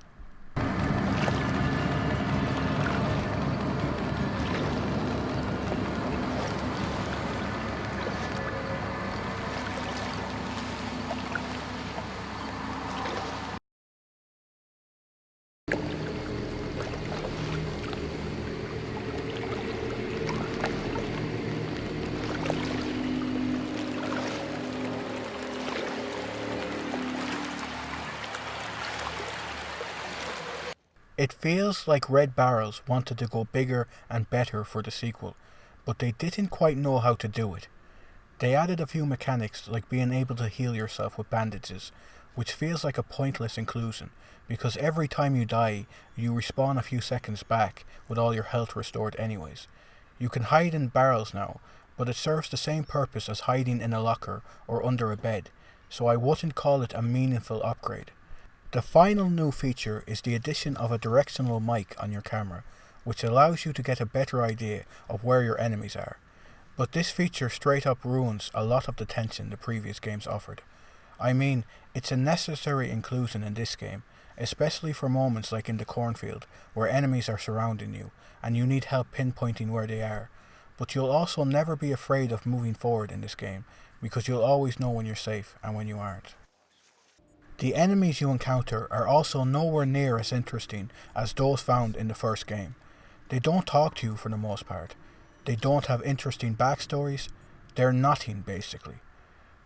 It feels like Red Barrels wanted to go bigger and better for the sequel, but they didn't quite know how to do it. They added a few mechanics like being able to heal yourself with bandages, which feels like a pointless inclusion, because every time you die, you respawn a few seconds back with all your health restored anyways. You can hide in barrels now, but it serves the same purpose as hiding in a locker or under a bed, so I wouldn't call it a meaningful upgrade. The final new feature is the addition of a directional mic on your camera, which allows you to get a better idea of where your enemies are. But this feature straight up ruins a lot of the tension the previous games offered. I mean, it's a necessary inclusion in this game, especially for moments like in the cornfield, where enemies are surrounding you, and you need help pinpointing where they are. But you'll also never be afraid of moving forward in this game, because you'll always know when you're safe and when you aren't. The enemies you encounter are also nowhere near as interesting as those found in the first game. They don't talk to you for the most part. They don't have interesting backstories. They're nothing, basically.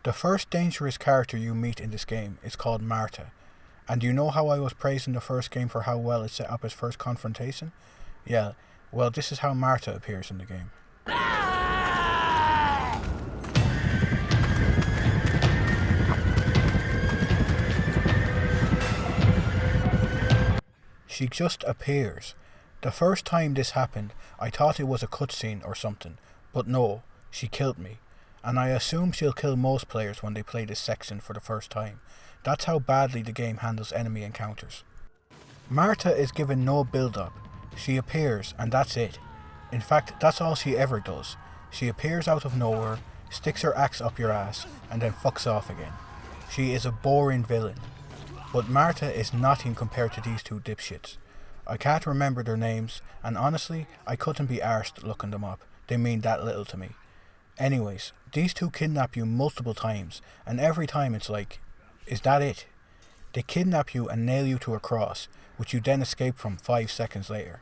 The first dangerous character you meet in this game is called Marta. And you know how I was praising the first game for how well it set up its first confrontation? Yeah, well, this is how Marta appears in the game. She just appears. The first time this happened, I thought it was a cutscene or something, but no, she killed me. And I assume she'll kill most players when they play this section for the first time. That's how badly the game handles enemy encounters. Marta is given no build-up. She appears and that's it. In fact, that's all she ever does. She appears out of nowhere, sticks her axe up your ass, and then fucks off again. She is a boring villain. But Marta is nothing compared to these two dipshits. I can't remember their names, and honestly, I couldn't be arsed looking them up. They mean that little to me. Anyways, these two kidnap you multiple times, and every time it's like, is that it? They kidnap you and nail you to a cross, which you then escape from 5 seconds later.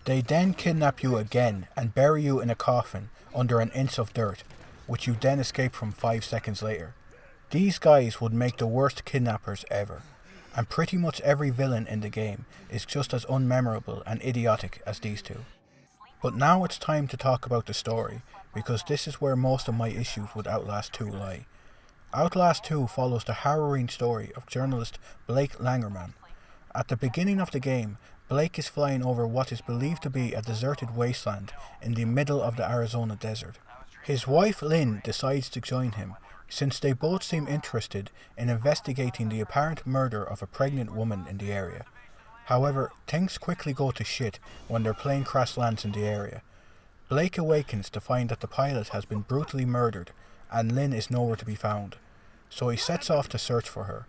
They then kidnap you again and bury you in a coffin under an inch of dirt, which you then escape from 5 seconds later. These guys would make the worst kidnappers ever, and pretty much every villain in the game is just as unmemorable and idiotic as these two. But now it's time to talk about the story, because this is where most of my issues with Outlast 2 lie. Outlast 2 follows the harrowing story of journalist Blake Langerman. At the beginning of the game, Blake is flying over what is believed to be a deserted wasteland in the middle of the Arizona desert. His wife Lynn decides to join him, since they both seem interested in investigating the apparent murder of a pregnant woman in the area. However, things quickly go to shit when their plane crash lands in the area. Blake awakens to find that the pilot has been brutally murdered and Lynn is nowhere to be found, so he sets off to search for her.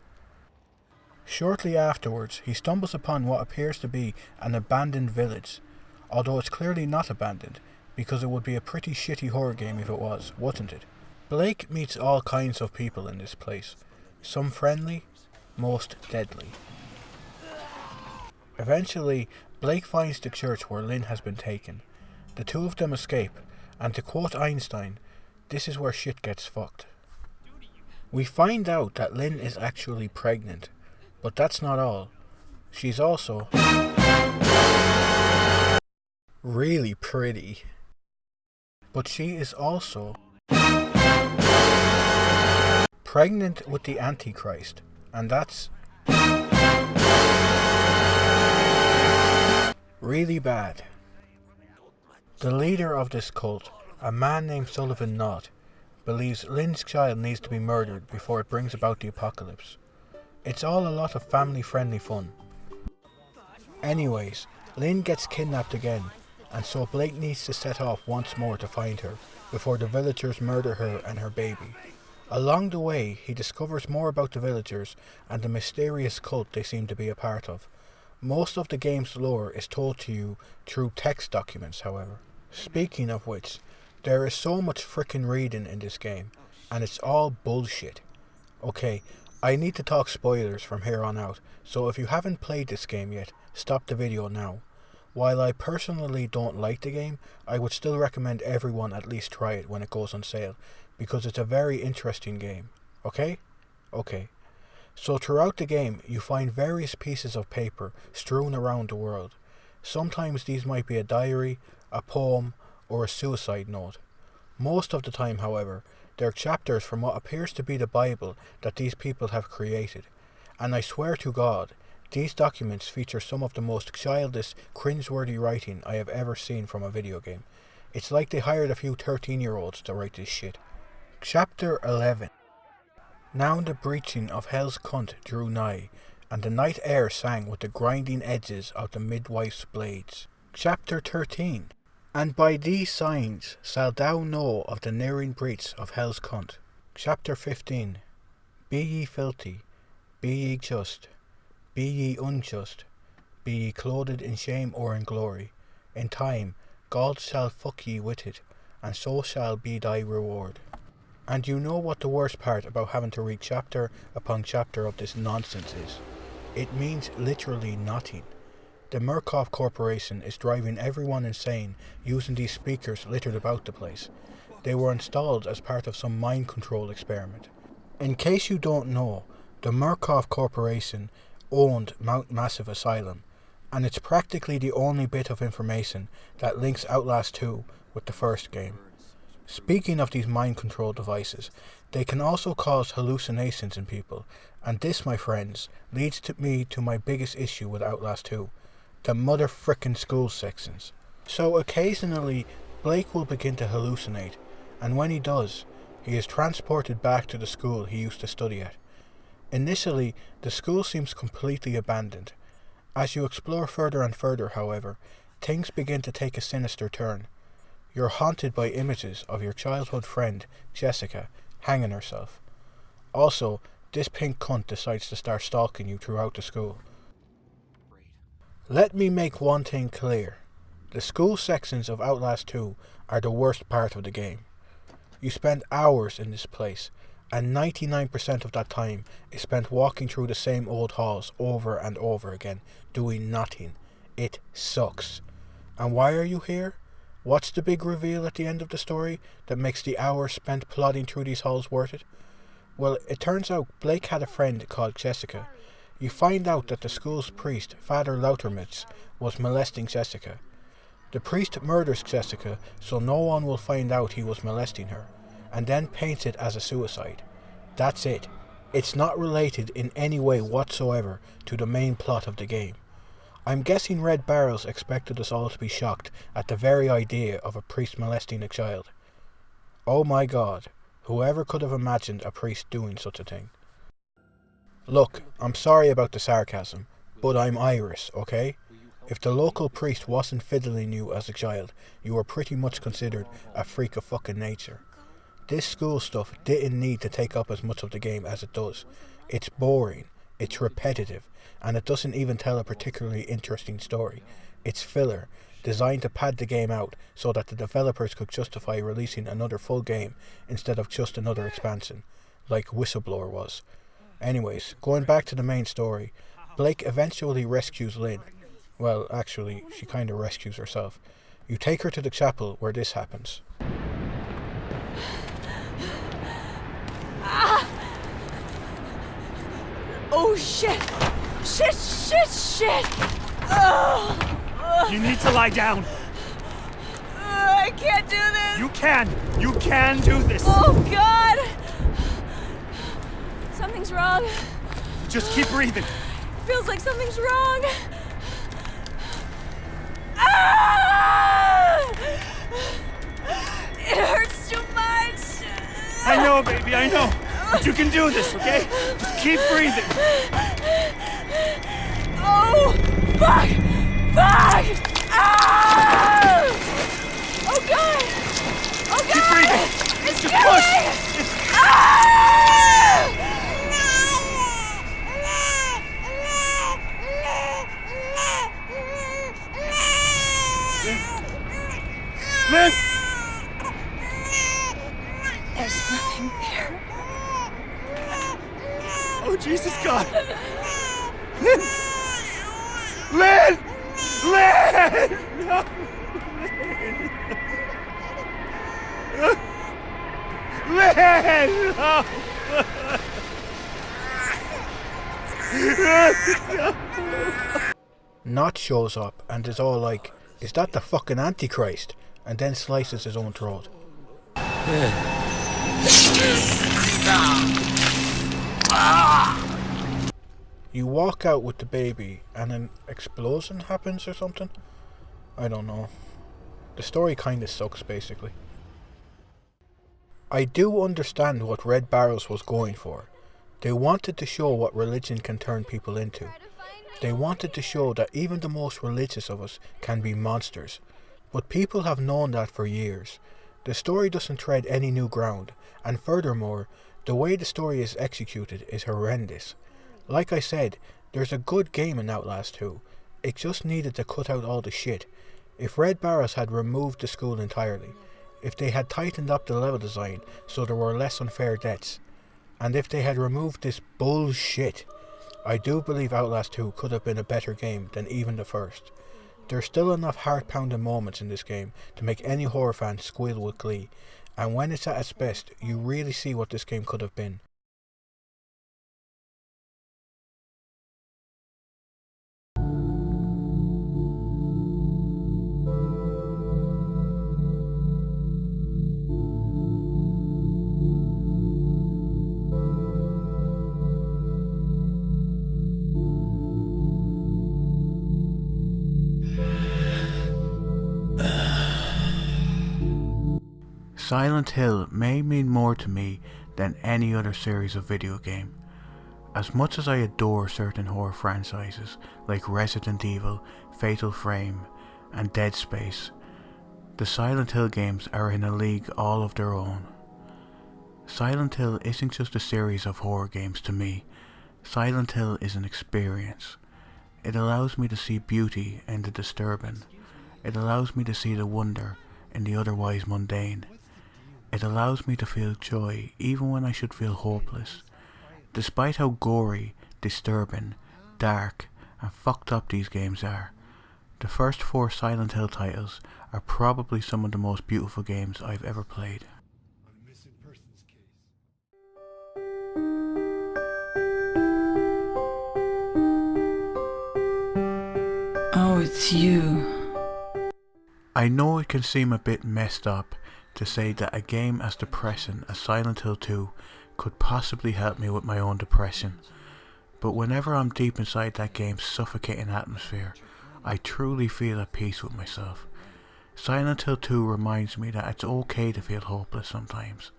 Shortly afterwards, he stumbles upon what appears to be an abandoned village, although it's clearly not abandoned, because it would be a pretty shitty horror game if it was, wouldn't it? Blake meets all kinds of people in this place, some friendly, most deadly. Eventually, Blake finds the church where Lynn has been taken. The two of them escape, and to quote Einstein, this is where shit gets fucked. We find out that Lynn is actually pregnant, but that's not all. She's also really pretty. But she is also pregnant with the Antichrist, and that's really bad. The leader of this cult, a man named Sullivan Knott, believes Lynn's child needs to be murdered before it brings about the apocalypse. It's all a lot of family-friendly fun. Anyways, Lynn gets kidnapped again, and so Blake needs to set off once more to find her, before the villagers murder her and her baby. Along the way, he discovers more about the villagers and the mysterious cult they seem to be a part of. Most of the game's lore is told to you through text documents, however. Speaking of which, there is so much frickin' reading in this game, and it's all bullshit. Okay, I need to talk spoilers from here on out, so if you haven't played this game yet, stop the video now. While I personally don't like the game, I would still recommend everyone at least try it when it goes on sale, because it's a very interesting game. Okay? Okay. So throughout the game, you find various pieces of paper strewn around the world. Sometimes these might be a diary, a poem, or a suicide note. Most of the time, however, they're chapters from what appears to be the Bible that these people have created. And I swear to God, these documents feature some of the most childish, cringeworthy writing I have ever seen from a video game. It's like they hired a few 13-year-olds to write this shit. Chapter 11. Now the breaching of hell's cunt drew nigh, and the night air sang with the grinding edges of the midwife's blades. Chapter 13. And by these signs shalt thou know of the nearing breach of hell's cunt. Chapter 15. Be ye filthy, be ye just, be ye unjust, be ye clothed in shame or in glory. In time God shall fuck ye with it, and so shall be thy reward. And you know what the worst part about having to read chapter upon chapter of this nonsense is? It means literally nothing. The Murkoff Corporation is driving everyone insane using these speakers littered about the place. They were installed as part of some mind control experiment. In case you don't know, the Murkoff Corporation owned Mount Massive Asylum, and it's practically the only bit of information that links Outlast 2 with the first game. Speaking of these mind control devices, they can also cause hallucinations in people, and this, my friends, leads me to my biggest issue with Outlast 2, the mother frickin' school sections. So occasionally, Blake will begin to hallucinate, and when he does, he is transported back to the school he used to study at. Initially, the school seems completely abandoned. As you explore further and further, however, things begin to take a sinister turn. You're haunted by images of your childhood friend, Jessica, hanging herself. Also, this pink cunt decides to start stalking you throughout the school. Let me make one thing clear. The school sections of Outlast 2 are the worst part of the game. You spend hours in this place, and 99% of that time is spent walking through the same old halls over and over again, doing nothing. It sucks. And why are you here? What's the big reveal at the end of the story that makes the hours spent plodding through these halls worth it? Well, it turns out Blake had a friend called Jessica. You find out that the school's priest, Father Lautermitz, was molesting Jessica. The priest murders Jessica so no one will find out he was molesting her, and then paints it as a suicide. That's it. It's not related in any way whatsoever to the main plot of the game. I'm guessing Red Barrels expected us all to be shocked at the very idea of a priest molesting a child. Oh my god, whoever could have imagined a priest doing such a thing? Look, I'm sorry about the sarcasm, but I'm Irish, okay? If the local priest wasn't fiddling you as a child, you were pretty much considered a freak of fucking nature. This school stuff didn't need to take up as much of the game as it does. It's boring, it's repetitive, and it doesn't even tell a particularly interesting story. It's filler, designed to pad the game out so that the developers could justify releasing another full game instead of just another expansion, like Whistleblower was. Anyways, going back to the main story, Blake eventually rescues Lynn. Well, actually, she kinda rescues herself. You take her to the chapel where this happens. Oh shit! Shit! Oh! You need to lie down. I can't do this! You can! You can do this! Oh god! Something's wrong. Just keep breathing. Feels like something's wrong. Ah! It hurts too much. I know, baby, I know. But you can do this, okay? Just keep breathing. Oh, fuck! Ah! Oh god! Oh god! Keep breathing. It's Just killing push. me! Ah! Lynn! There's nothing there. Oh, Jesus God! Lynn! Lynn! Lynn! No! Lynn! No! Notch shows up and is all like, "Is that the fucking Antichrist?" and then slices his own throat. You walk out with the baby and an explosion happens or something? I don't know. The story kinda sucks basically. I do understand what Red Barrels was going for. They wanted to show what religion can turn people into. They wanted to show that even the most religious of us can be monsters. But people have known that for years. The story doesn't tread any new ground, and furthermore, the way the story is executed is horrendous. Like I said, there's a good game in Outlast 2. It just needed to cut out all the shit. If Red Barrels had removed the school entirely, if they had tightened up the level design so there were less unfair deaths, and if they had removed this bullshit, I do believe Outlast 2 could have been a better game than even the first. There's still enough heart-pounding moments in this game to make any horror fan squeal with glee, and when it's at its best, you really see what this game could have been. Silent Hill may mean more to me than any other series of video game. As much as I adore certain horror franchises like Resident Evil, Fatal Frame, and Dead Space, the Silent Hill games are in a league all of their own. Silent Hill isn't just a series of horror games to me. Silent Hill is an experience. It allows me to see beauty in the disturbing. It allows me to see the wonder in the otherwise mundane. It allows me to feel joy even when I should feel hopeless. Despite how gory, disturbing, dark, and fucked up these games are, the first 4 Silent Hill titles are probably some of the most beautiful games I've ever played. Oh, it's you. I know it can seem a bit messed up to say that a game as depressing as Silent Hill 2 could possibly help me with my own depression, but whenever I'm deep inside that game's suffocating atmosphere, I truly feel at peace with myself. Silent Hill 2 reminds me that it's okay to feel hopeless sometimes,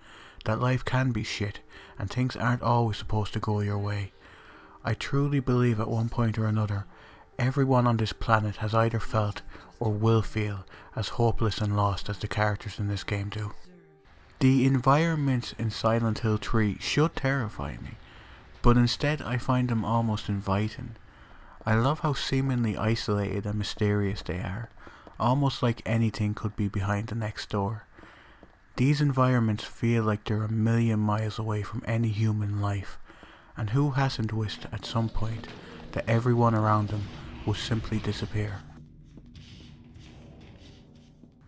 that life can be shit, and things aren't always supposed to go your way. I truly believe at one point or another, everyone on this planet has either felt or will feel as hopeless and lost as the characters in this game do. The environments in Silent Hill 3 should terrify me, but instead I find them almost inviting. I love how seemingly isolated and mysterious they are, almost like anything could be behind the next door. These environments feel like they're a million miles away from any human life, and who hasn't wished at some point that everyone around them would simply disappear?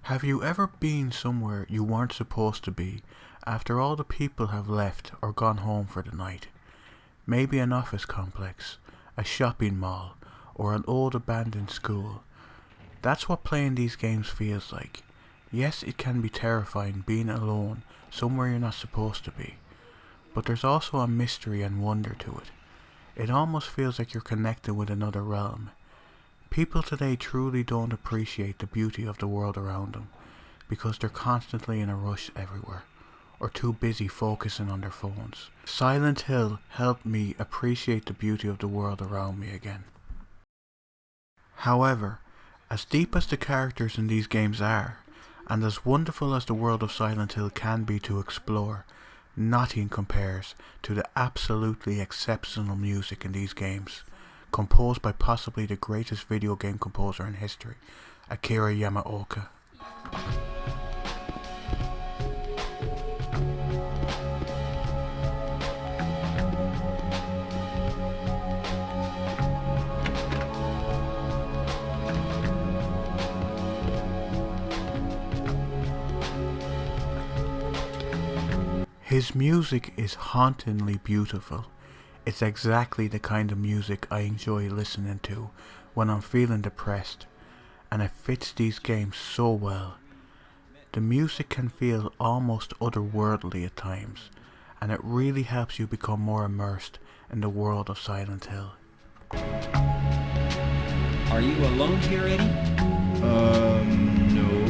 Have you ever been somewhere you weren't supposed to be after all the people have left or gone home for the night? Maybe an office complex, a shopping mall, or an old abandoned school. That's what playing these games feels like. Yes, it can be terrifying being alone somewhere you're not supposed to be, but there's also a mystery and wonder to it. It almost feels like you're connected with another realm. People today truly don't appreciate the beauty of the world around them because they're constantly in a rush everywhere, or too busy focusing on their phones. Silent Hill helped me appreciate the beauty of the world around me again. However, as deep as the characters in these games are, and as wonderful as the world of Silent Hill can be to explore, nothing compares to the absolutely exceptional music in these games, composed by possibly the greatest video game composer in history, Akira Yamaoka. His music is hauntingly beautiful. It's exactly the kind of music I enjoy listening to when I'm feeling depressed, and it fits these games so well. The music can feel almost otherworldly at times, and it really helps you become more immersed in the world of Silent Hill. Are you alone here, Eddie? No.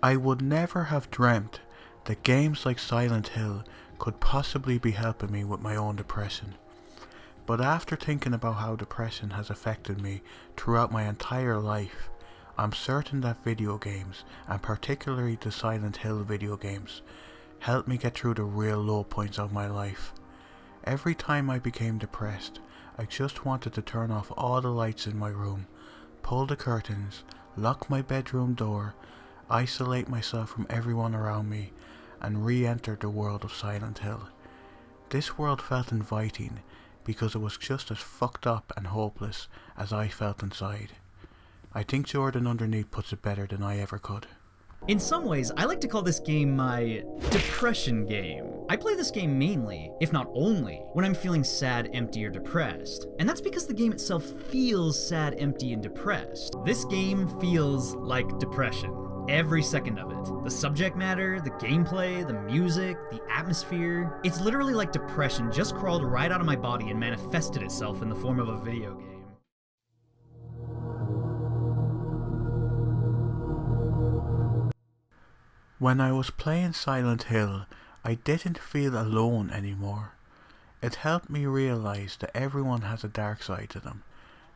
I would never have dreamt that games like Silent Hill could possibly be helping me with my own depression. But after thinking about how depression has affected me throughout my entire life, I'm certain that video games, and particularly the Silent Hill video games, helped me get through the real low points of my life. Every time I became depressed, I just wanted to turn off all the lights in my room, pull the curtains, lock my bedroom door, isolate myself from everyone around me, and re-enter the world of Silent Hill. This world felt inviting because it was just as fucked up and hopeless as I felt inside. I think Jordan underneath puts it better than I ever could. In some ways, I like to call this game my depression game. I play this game mainly, if not only, when I'm feeling sad, empty, or depressed. And that's because the game itself feels sad, empty, and depressed. This game feels like depression. Every second of it. The subject matter, the gameplay, the music, the atmosphere. It's literally like depression just crawled right out of my body and manifested itself in the form of a video game. When I was playing Silent Hill, I didn't feel alone anymore. It helped me realize that everyone has a dark side to them,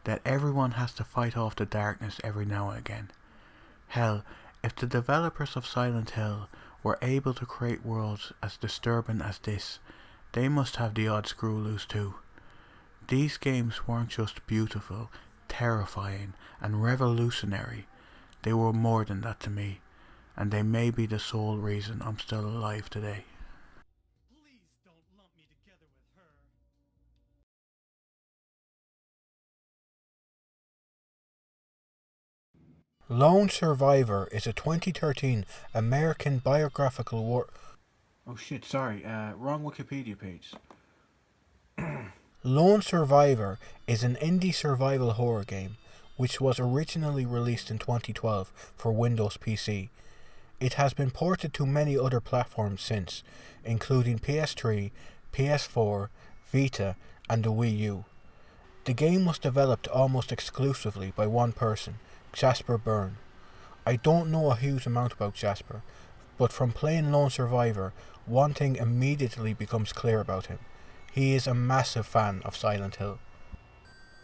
that everyone has to fight off the darkness every now and again. Hell, if the developers of Silent Hill were able to create worlds as disturbing as this, they must have the odd screw loose too. These games weren't just beautiful, terrifying, and revolutionary. They were more than that to me, and they may be the sole reason I'm still alive today. Please don't lump me together with her. Lone Survivor is a 2013 American biographical war... Oh shit, sorry, wrong Wikipedia page. Lone Survivor is an indie survival horror game, which was originally released in 2012 for Windows PC. It has been ported to many other platforms since, including PS3, PS4, Vita, and the Wii U. The game was developed almost exclusively by one person, Jasper Byrne. I don't know a huge amount about Jasper, but from playing Lone Survivor, one thing immediately becomes clear about him. He is a massive fan of Silent Hill.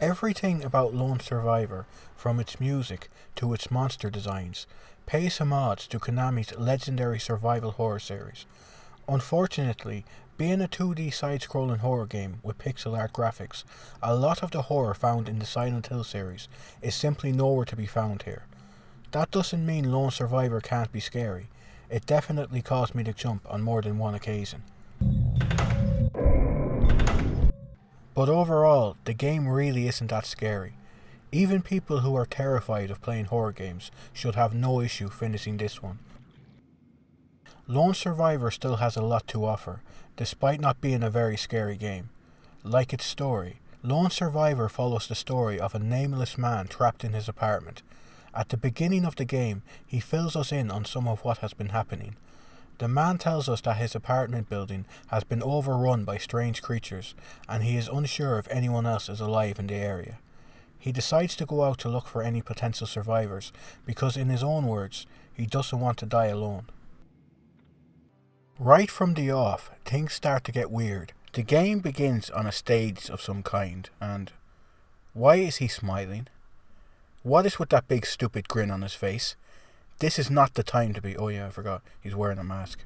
Everything about Lone Survivor, from its music to its monster designs, pays homage to Konami's legendary survival horror series. Unfortunately, being a 2D side-scrolling horror game with pixel art graphics, a lot of the horror found in the Silent Hill series is simply nowhere to be found here. That doesn't mean Lone Survivor can't be scary. It definitely caused me to jump on more than one occasion. But overall, the game really isn't that scary. Even people who are terrified of playing horror games should have no issue finishing this one. Lone Survivor still has a lot to offer, despite not being a very scary game. Like its story, Lone Survivor follows the story of a nameless man trapped in his apartment. At the beginning of the game, he fills us in on some of what has been happening. The man tells us that his apartment building has been overrun by strange creatures, and he is unsure if anyone else is alive in the area. He decides to go out to look for any potential survivors, because in his own words, he doesn't want to die alone. Right from the off, things start to get weird. The game begins on a stage of some kind, and why is he smiling? What is with that big stupid grin on his face? This is not the time to be... Oh yeah, I forgot, he's wearing a mask.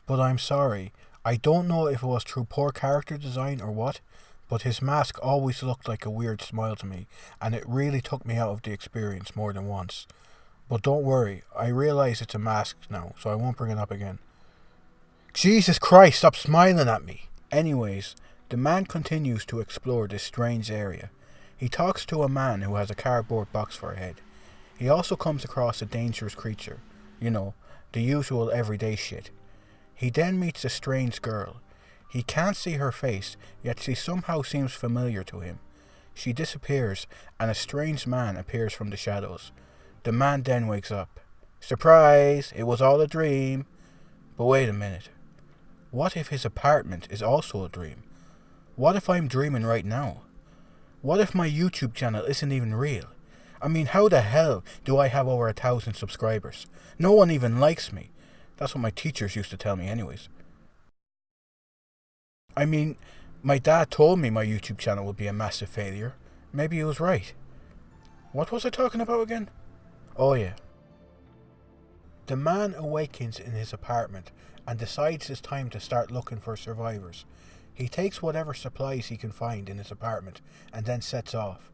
But I'm sorry, I don't know if it was through poor character design or what, but his mask always looked like a weird smile to me, and it really took me out of the experience more than once. But don't worry, I realise it's a mask now, so I won't bring it up again. Jesus Christ, stop smiling at me! Anyways, the man continues to explore this strange area. He talks to a man who has a cardboard box for a head. He also comes across a dangerous creature. You know, the usual everyday shit. He then meets a strange girl. He can't see her face, yet she somehow seems familiar to him. She disappears, and a strange man appears from the shadows. The man then wakes up. Surprise! It was all a dream. But wait a minute. What if his apartment is also a dream? What if I'm dreaming right now? What if my YouTube channel isn't even real? I mean, how the hell do I have over 1,000 subscribers? No one even likes me. That's what my teachers used to tell me anyways. I mean, my dad told me my YouTube channel would be a massive failure. Maybe he was right. What was I talking about again? Oh yeah. The man awakens in his apartment and decides it's time to start looking for survivors. He takes whatever supplies he can find in his apartment and then sets off.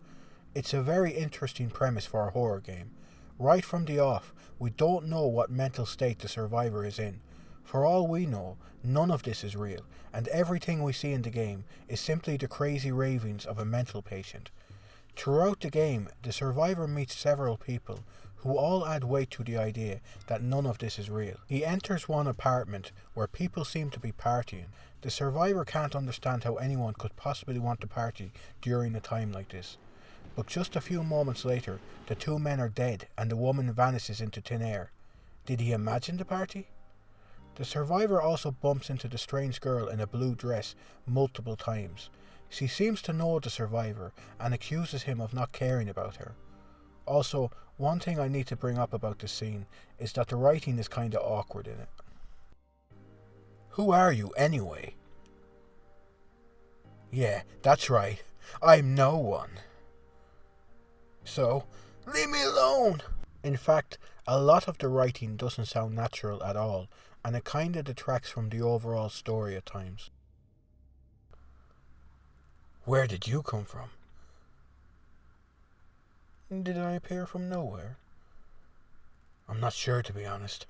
It's a very interesting premise for a horror game. Right from the off, we don't know what mental state the survivor is in. For all we know, none of this is real, and everything we see in the game is simply the crazy ravings of a mental patient. Throughout the game, the survivor meets several people who all add weight to the idea that none of this is real. He enters one apartment where people seem to be partying. The survivor can't understand how anyone could possibly want to party during a time like this. But just a few moments later, the two men are dead and the woman vanishes into thin air. Did he imagine the party? The survivor also bumps into the strange girl in a blue dress multiple times. She seems to know the survivor and accuses him of not caring about her. Also, one thing I need to bring up about this scene is that the writing is kinda awkward in it. Who are you anyway? Yeah, that's right. I'm no one. So, leave me alone! In fact, a lot of the writing doesn't sound natural at all, and it kinda detracts from the overall story at times. Where did you come from? Did I appear from nowhere? I'm not sure, to be honest.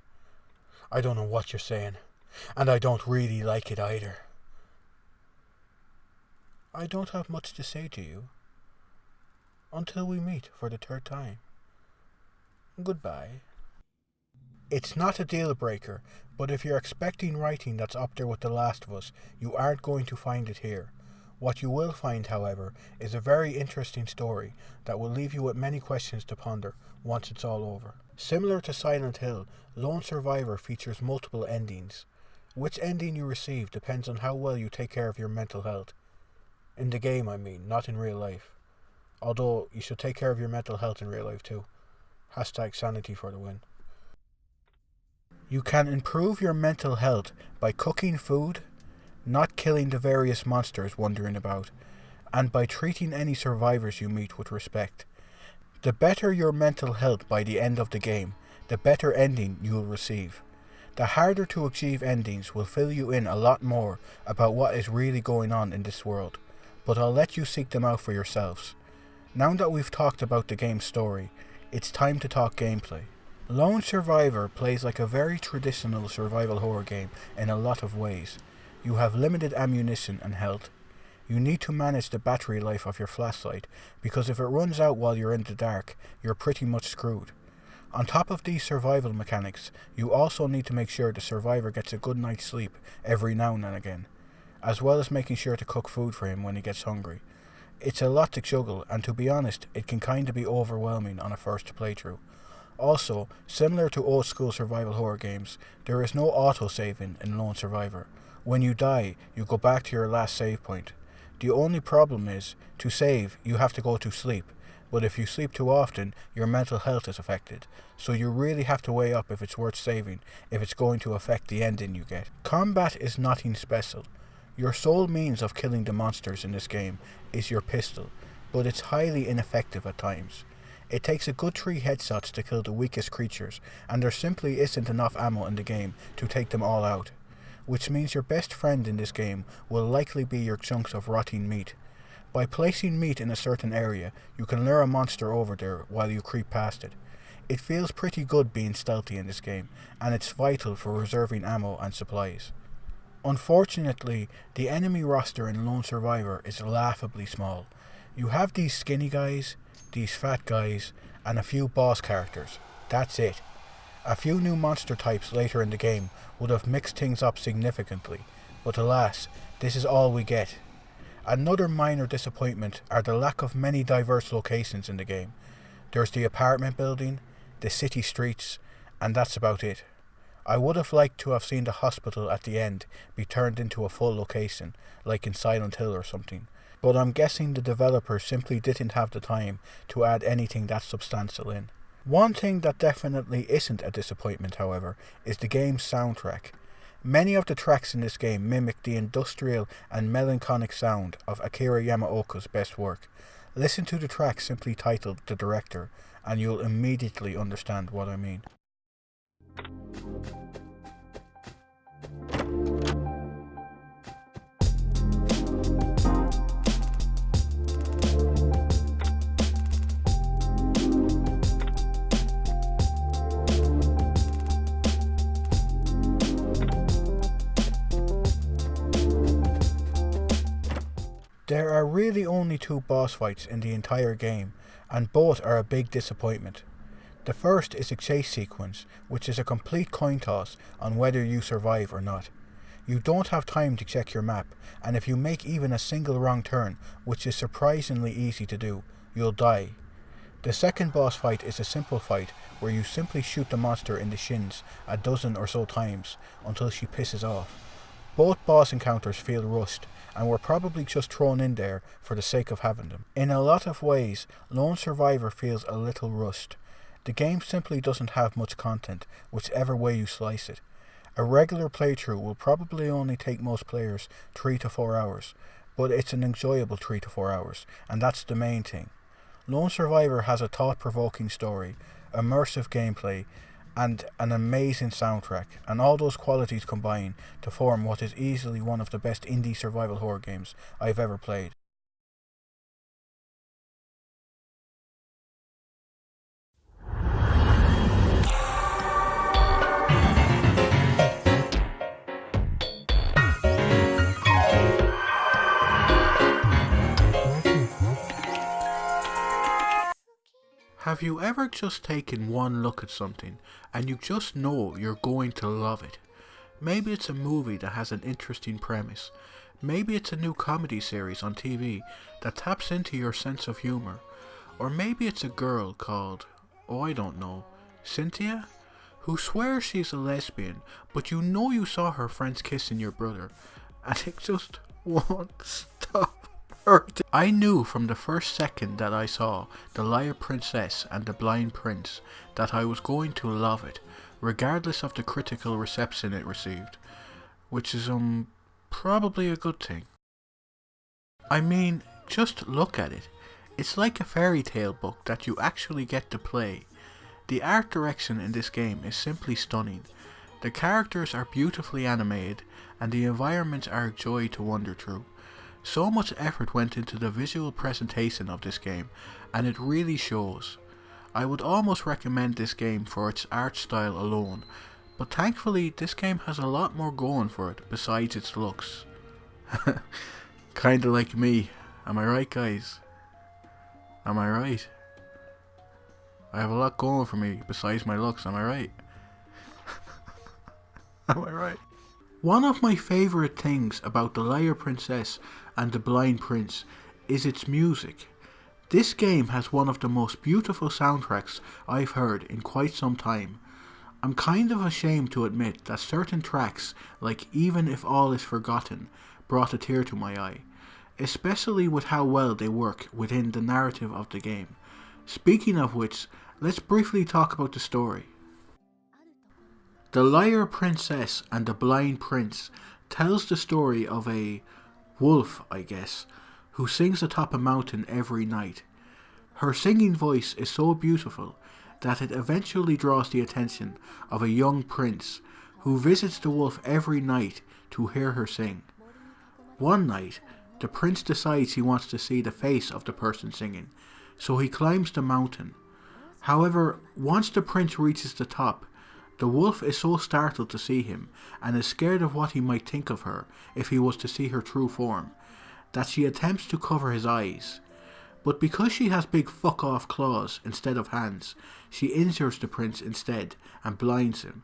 I don't know what you're saying, and I don't really like it either. I don't have much to say to you. Until we meet for the third time. Goodbye. It's not a deal breaker, but if you're expecting writing that's up there with The Last of Us, you aren't going to find it here. What you will find, however, is a very interesting story that will leave you with many questions to ponder once it's all over. Similar to Silent Hill, Lone Survivor features multiple endings. Which ending you receive depends on how well you take care of your mental health. In the game, I mean, not in real life. Although, you should take care of your mental health in real life too. #sanity for the win. You can improve your mental health by cooking food, not killing the various monsters wandering about, and by treating any survivors you meet with respect. The better your mental health by the end of the game, the better ending you'll receive. The harder to achieve endings will fill you in a lot more about what is really going on in this world, but I'll let you seek them out for yourselves. Now that we've talked about the game's story, it's time to talk gameplay. Lone Survivor plays like a very traditional survival horror game in a lot of ways. You have limited ammunition and health. You need to manage the battery life of your flashlight, because if it runs out while you're in the dark, you're pretty much screwed. On top of these survival mechanics, you also need to make sure the survivor gets a good night's sleep every now and again, as well as making sure to cook food for him when he gets hungry. It's a lot to juggle, and to be honest, it can kinda be overwhelming on a first playthrough. Also, similar to old school survival horror games, there is no auto-saving in Lone Survivor. When you die, you go back to your last save point. The only problem is, to save, you have to go to sleep, but if you sleep too often, your mental health is affected, so you really have to weigh up if it's worth saving, if it's going to affect the ending you get. Combat is nothing special. Your sole means of killing the monsters in this game is your pistol, but it's highly ineffective at times. It takes a good 3 headshots to kill the weakest creatures, and there simply isn't enough ammo in the game to take them all out, which means your best friend in this game will likely be your chunks of rotting meat. By placing meat in a certain area, you can lure a monster over there while you creep past it. It feels pretty good being stealthy in this game, and it's vital for reserving ammo and supplies. Unfortunately, the enemy roster in Lone Survivor is laughably small. You have these skinny guys, these fat guys, and a few boss characters. That's it. A few new monster types later in the game would have mixed things up significantly, but alas, this is all we get. Another minor disappointment are the lack of many diverse locations in the game. There's the apartment building, the city streets, and that's about it. I would have liked to have seen the hospital at the end be turned into a full location, like in Silent Hill or something, but I'm guessing the developers simply didn't have the time to add anything that substantial in. One thing that definitely isn't a disappointment, however, is the game's soundtrack. Many of the tracks in this game mimic the industrial and melancholic sound of Akira Yamaoka's best work. Listen to the track simply titled The Director, and you'll immediately understand what I mean. There are really only 2 boss fights in the entire game, and both are a big disappointment. The first is a chase sequence, which is a complete coin toss on whether you survive or not. You don't have time to check your map, and if you make even a single wrong turn, which is surprisingly easy to do, you'll die. The second boss fight is a simple fight where you simply shoot the monster in the shins a dozen or so times until she pisses off. Both boss encounters feel rushed, and were probably just thrown in there for the sake of having them. In a lot of ways, Lone Survivor feels a little rushed. The game simply doesn't have much content, whichever way you slice it. A regular playthrough will probably only take most players 3 to 4 hours, but it's an enjoyable 3 to 4 hours, and that's the main thing. Lone Survivor has a thought-provoking story, immersive gameplay, and an amazing soundtrack, and all those qualities combine to form what is easily one of the best indie survival horror games I've ever played. Have you ever just taken one look at something and you just know you're going to love it? Maybe it's a movie that has an interesting premise. Maybe it's a new comedy series on TV that taps into your sense of humor. Or maybe it's a girl called, oh I don't know, Cynthia? Who swears she's a lesbian, but you know you saw her friends kissing your brother, and it just won't stop hurting. I knew from the first second that I saw The Liar Princess and the Blind Prince that I was going to love it, regardless of the critical reception it received, which is probably a good thing. I mean, just look at it. It's like a fairy tale book that you actually get to play. The art direction in this game is simply stunning. The characters are beautifully animated and the environments are a joy to wander through. So much effort went into the visual presentation of this game and it really shows. I would almost recommend this game for its art style alone, but thankfully this game has a lot more going for it besides its looks. Kinda like me, am I right guys? Am I right? I have a lot going for me besides my looks, am I right? Am I right? One of my favourite things about The Liar Princess and the Blind Prince is its music. This game has one of the most beautiful soundtracks I've heard in quite some time. I'm kind of ashamed to admit that certain tracks, like Even If All Is Forgotten, brought a tear to my eye, especially with how well they work within the narrative of the game. Speaking of which, let's briefly talk about the story. The Liar Princess and the Blind Prince tells the story of a wolf, I guess, who sings atop a mountain every night. Her singing voice is so beautiful that it eventually draws the attention of a young prince who visits the wolf every night to hear her sing. One night, the prince decides he wants to see the face of the person singing, so he climbs the mountain. However, once the prince reaches the top, the wolf is so startled to see him and is scared of what he might think of her if he was to see her true form, that she attempts to cover his eyes. But because she has big fuck off claws instead of hands, she injures the prince instead and blinds him.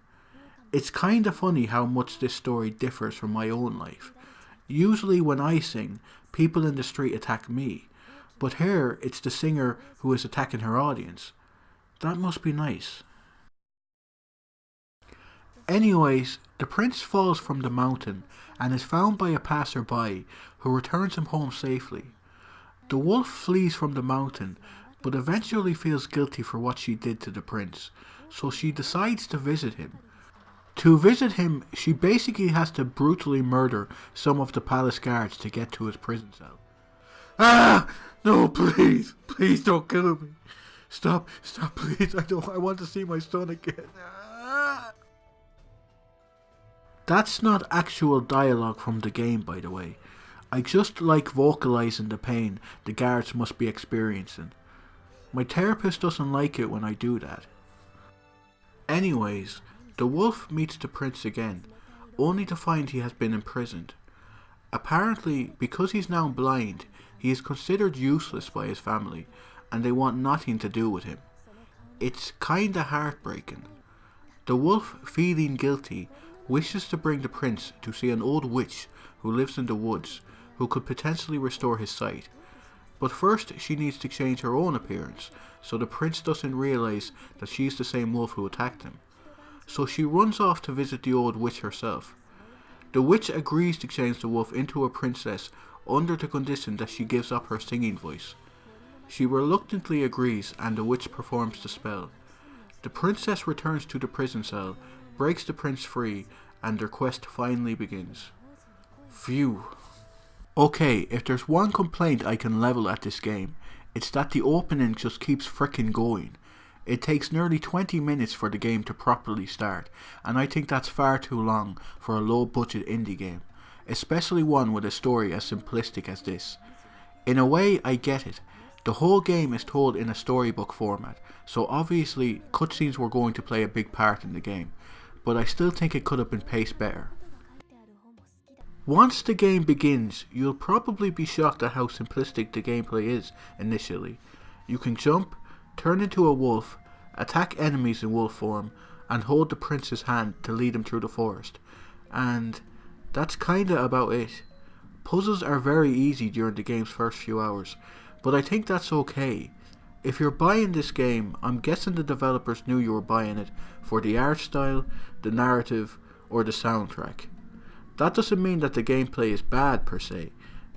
It's kinda funny how much this story differs from my own life. Usually when I sing, people in the street attack me, but here it's the singer who is attacking her audience. That must be nice. Anyways, the prince falls from the mountain and is found by a passerby who returns him home safely. The wolf flees from the mountain but eventually feels guilty for what she did to the prince, so she decides to visit him. To visit him, she basically has to brutally murder some of the palace guards to get to his prison cell. Ah! No, please! Please don't kill me! Stop, please! I want to see my son again. Ah! That's not actual dialogue from the game, by the way. I just like vocalizing the pain the guards must be experiencing. My therapist doesn't like it when I do that. Anyways, the wolf meets the prince again, only to find he has been imprisoned. Apparently, because he's now blind, he is considered useless by his family, and they want nothing to do with him. It's kinda heartbreaking. The wolf, feeling guilty, wishes to bring the prince to see an old witch who lives in the woods, who could potentially restore his sight. But first she needs to change her own appearance, so the prince doesn't realise that she's the same wolf who attacked him. So she runs off to visit the old witch herself. The witch agrees to change the wolf into a princess under the condition that she gives up her singing voice. She reluctantly agrees and the witch performs the spell. The princess returns to the prison cell, breaks the prince free, and their quest finally begins. Phew. Okay, if there's one complaint I can level at this game, it's that the opening just keeps frickin' going. It takes nearly 20 minutes for the game to properly start, and I think that's far too long for a low budget indie game, especially one with a story as simplistic as this. In a way, I get it. The whole game is told in a storybook format, so obviously cutscenes were going to play a big part in the game, but I still think it could have been paced better. Once the game begins, you'll probably be shocked at how simplistic the gameplay is initially. You can jump, turn into a wolf, attack enemies in wolf form, and hold the prince's hand to lead him through the forest. And that's kinda about it. Puzzles are very easy during the game's first few hours, but I think that's okay. If you're buying this game, I'm guessing the developers knew you were buying it for the art style, the narrative, or the soundtrack. That doesn't mean that the gameplay is bad per se,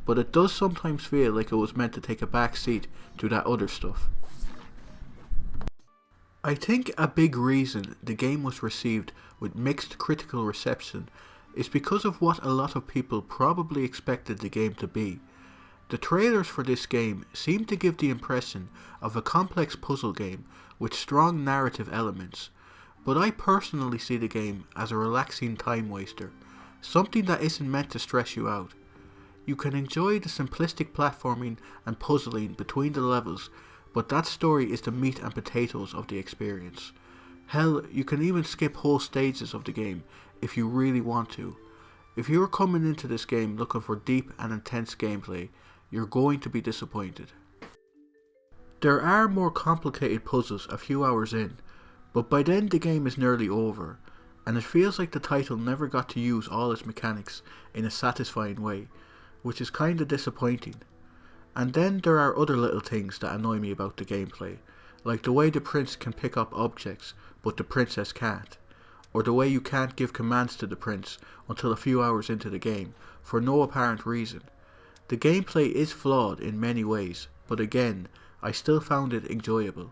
but it does sometimes feel like it was meant to take a back seat to that other stuff. I think a big reason the game was received with mixed critical reception is because of what a lot of people probably expected the game to be. The trailers for this game seem to give the impression of a complex puzzle game with strong narrative elements, but I personally see the game as a relaxing time waster, something that isn't meant to stress you out. You can enjoy the simplistic platforming and puzzling between the levels, but that story is the meat and potatoes of the experience. Hell, you can even skip whole stages of the game if you really want to. If you're coming into this game looking for deep and intense gameplay, you're going to be disappointed. There are more complicated puzzles a few hours in, but by then the game is nearly over, and it feels like the title never got to use all its mechanics in a satisfying way, which is kinda disappointing. And then there are other little things that annoy me about the gameplay, like the way the prince can pick up objects but the princess can't, or the way you can't give commands to the prince until a few hours into the game for no apparent reason. The gameplay is flawed in many ways, but again, I still found it enjoyable.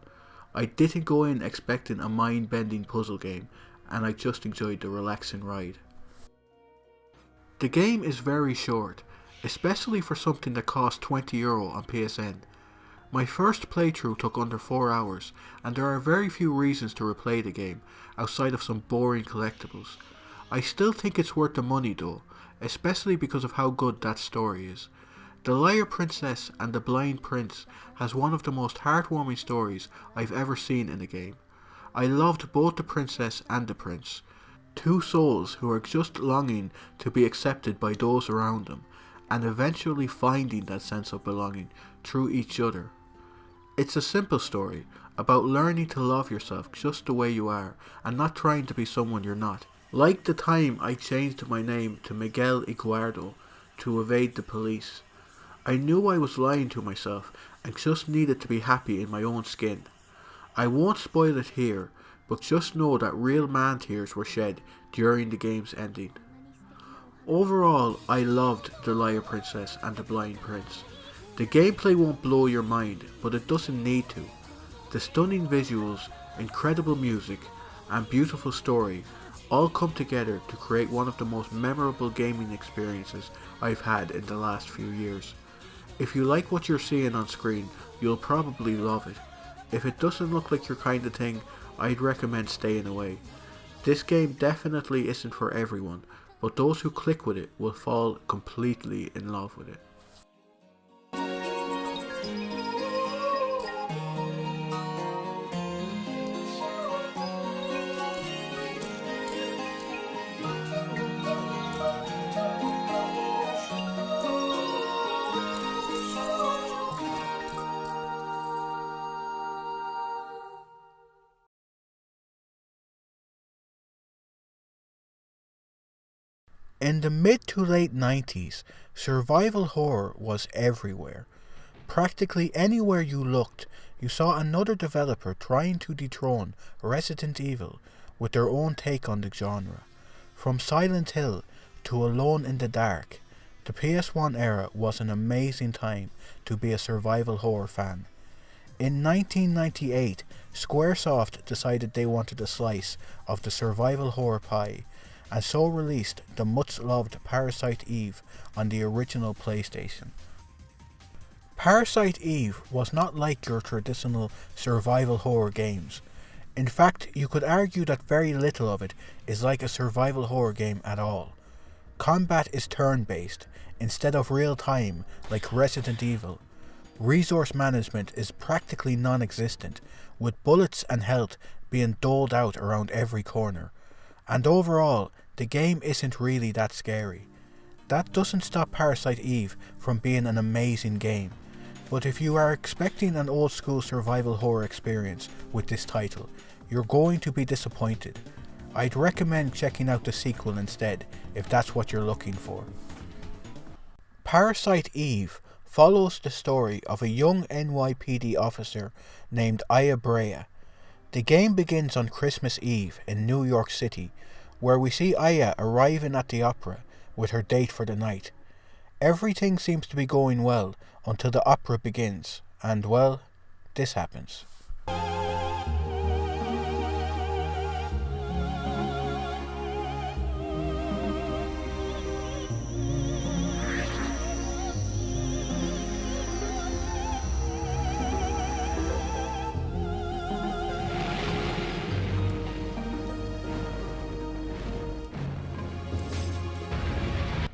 I didn't go in expecting a mind-bending puzzle game, and I just enjoyed the relaxing ride. The game is very short, especially for something that cost €20 on PSN. My first playthrough took under 4 hours, and there are very few reasons to replay the game, outside of some boring collectibles. I still think it's worth the money though, especially because of how good that story is. The Liar Princess and the Blind Prince has one of the most heartwarming stories I've ever seen in a game. I loved both the princess and the prince, two souls who are just longing to be accepted by those around them, and eventually finding that sense of belonging through each other. It's a simple story about learning to love yourself just the way you are and not trying to be someone you're not. Like the time I changed my name to Miguel Iguardo to evade the police. I knew I was lying to myself and just needed to be happy in my own skin. I won't spoil it here, but just know that real man tears were shed during the game's ending. Overall, I loved The Liar Princess and The Blind Prince. The gameplay won't blow your mind, but it doesn't need to. The stunning visuals, incredible music, and beautiful story all come together to create one of the most memorable gaming experiences I've had in the last few years. If you like what you're seeing on screen, you'll probably love it. If it doesn't look like your kind of thing, I'd recommend staying away. This game definitely isn't for everyone, but those who click with it will fall completely in love with it. In the mid to late 90s, survival horror was everywhere. Practically anywhere you looked, you saw another developer trying to dethrone Resident Evil with their own take on the genre. From Silent Hill to Alone in the Dark, the PS1 era was an amazing time to be a survival horror fan. In 1998, Squaresoft decided they wanted a slice of the survival horror pie, and so released the much-loved Parasite Eve on the original PlayStation. Parasite Eve was not like your traditional survival horror games. In fact, you could argue that very little of it is like a survival horror game at all. Combat is turn-based, instead of real-time like Resident Evil. Resource management is practically non-existent, with bullets and health being doled out around every corner. And overall, the game isn't really that scary. That doesn't stop Parasite Eve from being an amazing game. But if you are expecting an old school survival horror experience with this title, you're going to be disappointed. I'd recommend checking out the sequel instead if that's what you're looking for. Parasite Eve follows the story of a young NYPD officer named Aya Brea. The game begins on Christmas Eve in New York City, where we see Aya arriving at the opera with her date for the night. Everything seems to be going well until the opera begins, and well, this happens.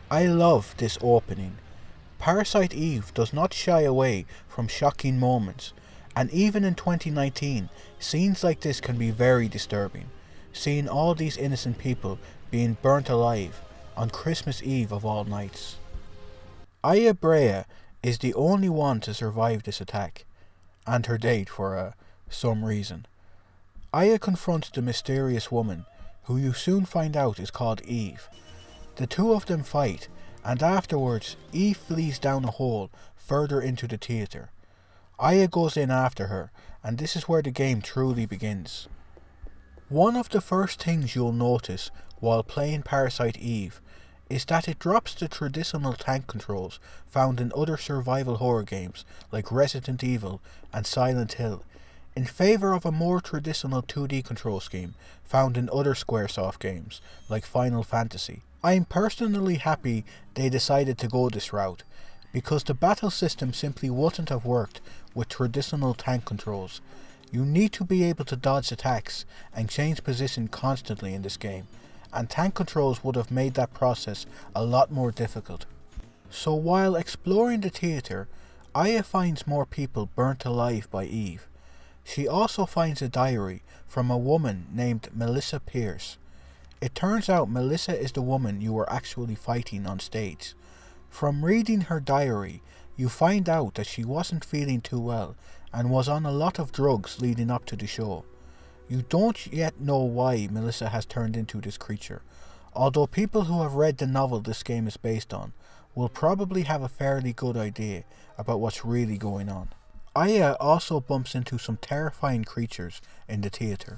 I love this opening. Parasite Eve does not shy away from shocking moments, and even in 2019, scenes like this can be very disturbing. Seeing all these innocent people being burnt alive on Christmas Eve of all nights. Aya Brea is the only one to survive this attack, and her date for some reason. Aya confronts the mysterious woman, who you soon find out is called Eve. The two of them fight, and afterwards Eve flees down a hole further into the theatre. Aya goes in after her, and this is where the game truly begins. One of the first things you'll notice while playing Parasite Eve is that it drops the traditional tank controls found in other survival horror games like Resident Evil and Silent Hill, in favour of a more traditional 2D control scheme found in other Squaresoft games like Final Fantasy. I'm personally happy they decided to go this route, because the battle system simply wouldn't have worked with traditional tank controls. You need to be able to dodge attacks and change position constantly in this game, and tank controls would have made that process a lot more difficult. So while exploring the theatre, Aya finds more people burnt alive by Eve. She also finds a diary from a woman named Melissa Pierce. It turns out Melissa is the woman you were actually fighting on stage. From reading her diary, you find out that she wasn't feeling too well and was on a lot of drugs leading up to the show. You don't yet know why Melissa has turned into this creature, although people who have read the novel this game is based on will probably have a fairly good idea about what's really going on. Aya also bumps into some terrifying creatures in the theatre.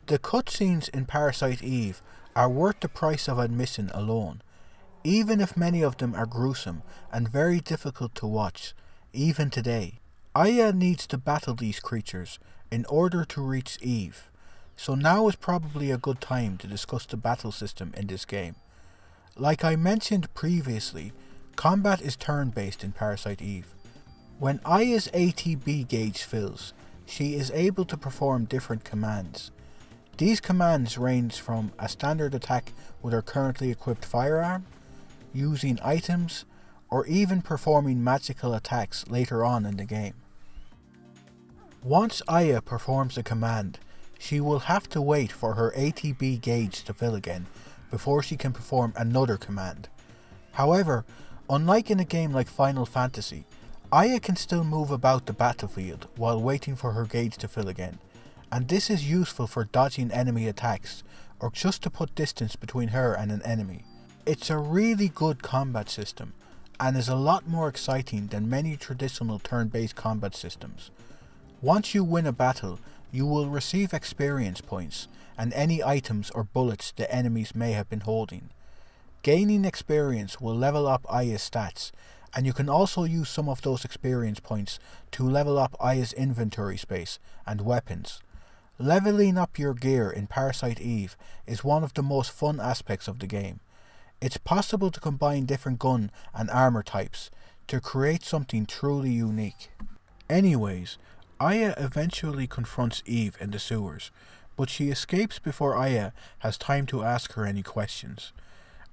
The cutscenes in Parasite Eve are worth the price of admission alone, even if many of them are gruesome and very difficult to watch, even today. Aya needs to battle these creatures in order to reach Eve, so now is probably a good time to discuss the battle system in this game. Like I mentioned previously, combat is turn-based in Parasite Eve. When Aya's ATB gauge fills, she is able to perform different commands. These commands range from a standard attack with her currently equipped firearm, using items, or even performing magical attacks later on in the game. Once Aya performs a command, she will have to wait for her ATB gauge to fill again before she can perform another command. However, unlike in a game like Final Fantasy, Aya can still move about the battlefield while waiting for her gauge to fill again, and this is useful for dodging enemy attacks or just to put distance between her and an enemy. It's a really good combat system and is a lot more exciting than many traditional turn-based combat systems. Once you win a battle, you will receive experience points and any items or bullets the enemies may have been holding. Gaining experience will level up Aya's stats, and you can also use some of those experience points to level up Aya's inventory space and weapons. Leveling up your gear in Parasite Eve is one of the most fun aspects of the game. It's possible to combine different gun and armor types, to create something truly unique. Anyways, Aya eventually confronts Eve in the sewers, but she escapes before Aya has time to ask her any questions.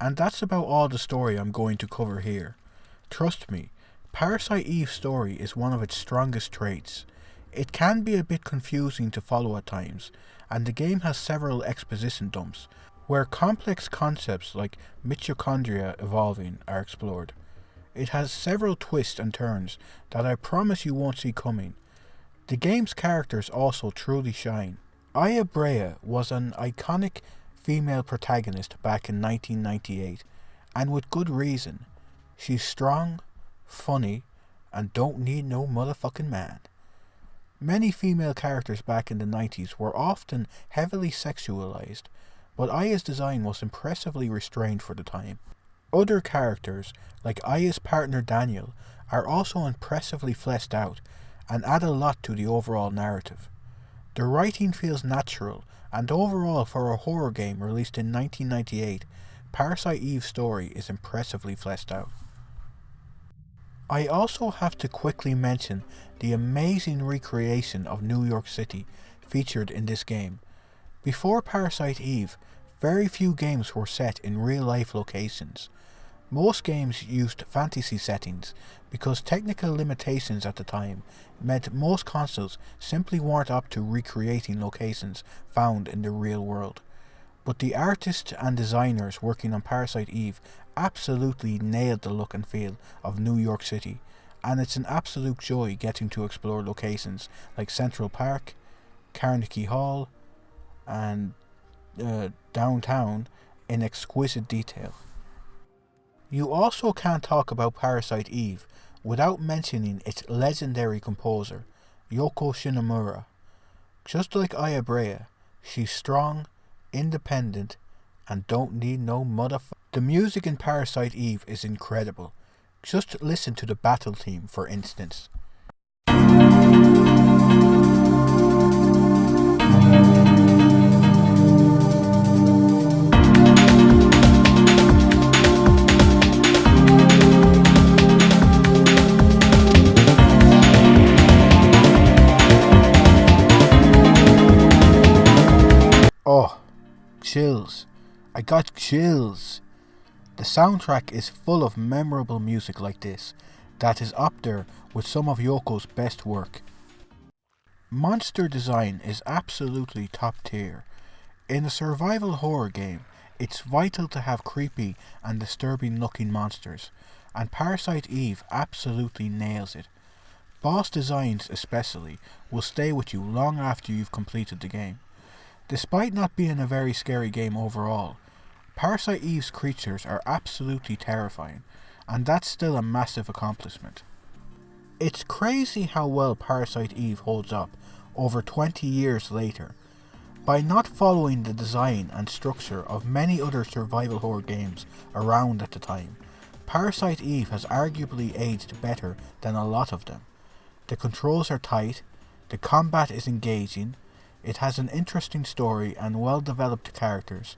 And that's about all the story I'm going to cover here. Trust me, Parasite Eve's story is one of its strongest traits. It can be a bit confusing to follow at times, and the game has several exposition dumps, where complex concepts like mitochondria evolving are explored. It has several twists and turns that I promise you won't see coming. The game's characters also truly shine. Aya Brea was an iconic female protagonist back in 1998, and with good reason. She's strong, funny, and don't need no motherfucking man. Many female characters back in the 90s were often heavily sexualized, but Aya's design was impressively restrained for the time. Other characters, like Aya's partner Daniel, are also impressively fleshed out and add a lot to the overall narrative. The writing feels natural, and overall for a horror game released in 1998, Parasite Eve's story is impressively fleshed out. I also have to quickly mention the amazing recreation of New York City featured in this game. Before Parasite Eve, very few games were set in real-life locations. Most games used fantasy settings because technical limitations at the time meant most consoles simply weren't up to recreating locations found in the real world. But the artists and designers working on Parasite Eve absolutely nailed the look and feel of New York City, and it's an absolute joy getting to explore locations like Central Park, Carnegie Hall, and downtown in exquisite detail. You also can't talk about Parasite Eve without mentioning its legendary composer, Yoko Shinomura. Just like Aya Brea, she's strong, independent, and don't need no motherfucker. The music in Parasite Eve is incredible. Just listen to the battle theme, for instance. Oh, chills. I got chills. The soundtrack is full of memorable music like this, that is up there with some of Yoko's best work. Monster design is absolutely top tier. In a survival horror game, it's vital to have creepy and disturbing looking monsters, and Parasite Eve absolutely nails it. Boss designs especially will stay with you long after you've completed the game. Despite not being a very scary game overall, Parasite Eve's creatures are absolutely terrifying, and that's still a massive accomplishment. It's crazy how well Parasite Eve holds up over 20 years later. By not following the design and structure of many other survival horror games around at the time, Parasite Eve has arguably aged better than a lot of them. The controls are tight, the combat is engaging, it has an interesting story and well-developed characters,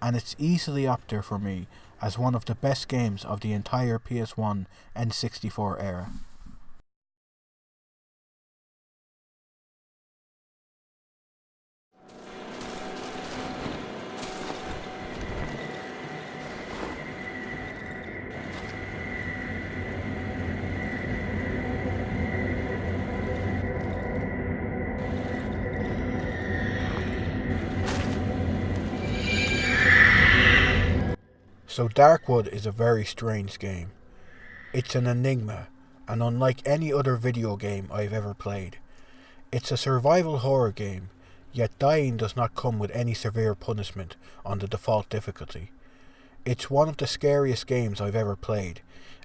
and it's easily up there for me as one of the best games of the entire PS1 N64 era. So Darkwood is a very strange game. It's an enigma, and unlike any other video game I've ever played. It's a survival horror game, yet dying does not come with any severe punishment on the default difficulty. It's one of the scariest games I've ever played,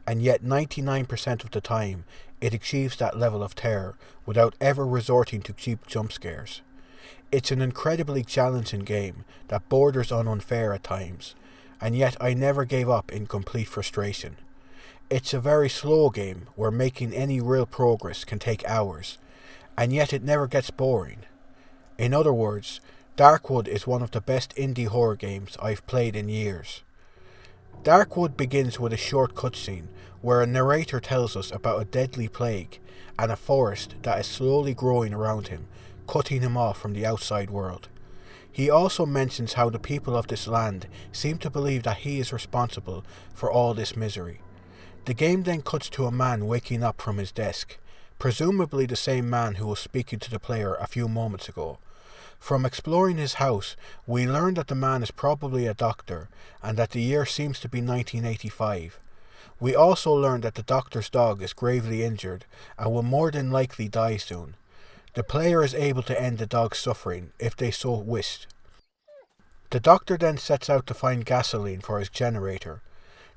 and yet 99% of the time it achieves that level of terror without ever resorting to cheap jump scares. It's an incredibly challenging game that borders on unfair at times, and yet I never gave up in complete frustration. It's a very slow game where making any real progress can take hours, and yet it never gets boring. In other words, Darkwood is one of the best indie horror games I've played in years. Darkwood begins with a short cutscene where a narrator tells us about a deadly plague and a forest that is slowly growing around him, cutting him off from the outside world. He also mentions how the people of this land seem to believe that he is responsible for all this misery. The game then cuts to a man waking up from his desk, presumably the same man who was speaking to the player a few moments ago. From exploring his house, we learn that the man is probably a doctor and that the year seems to be 1985. We also learn that the doctor's dog is gravely injured and will more than likely die soon. The player is able to end the dog's suffering if they so wished. The doctor then sets out to find gasoline for his generator.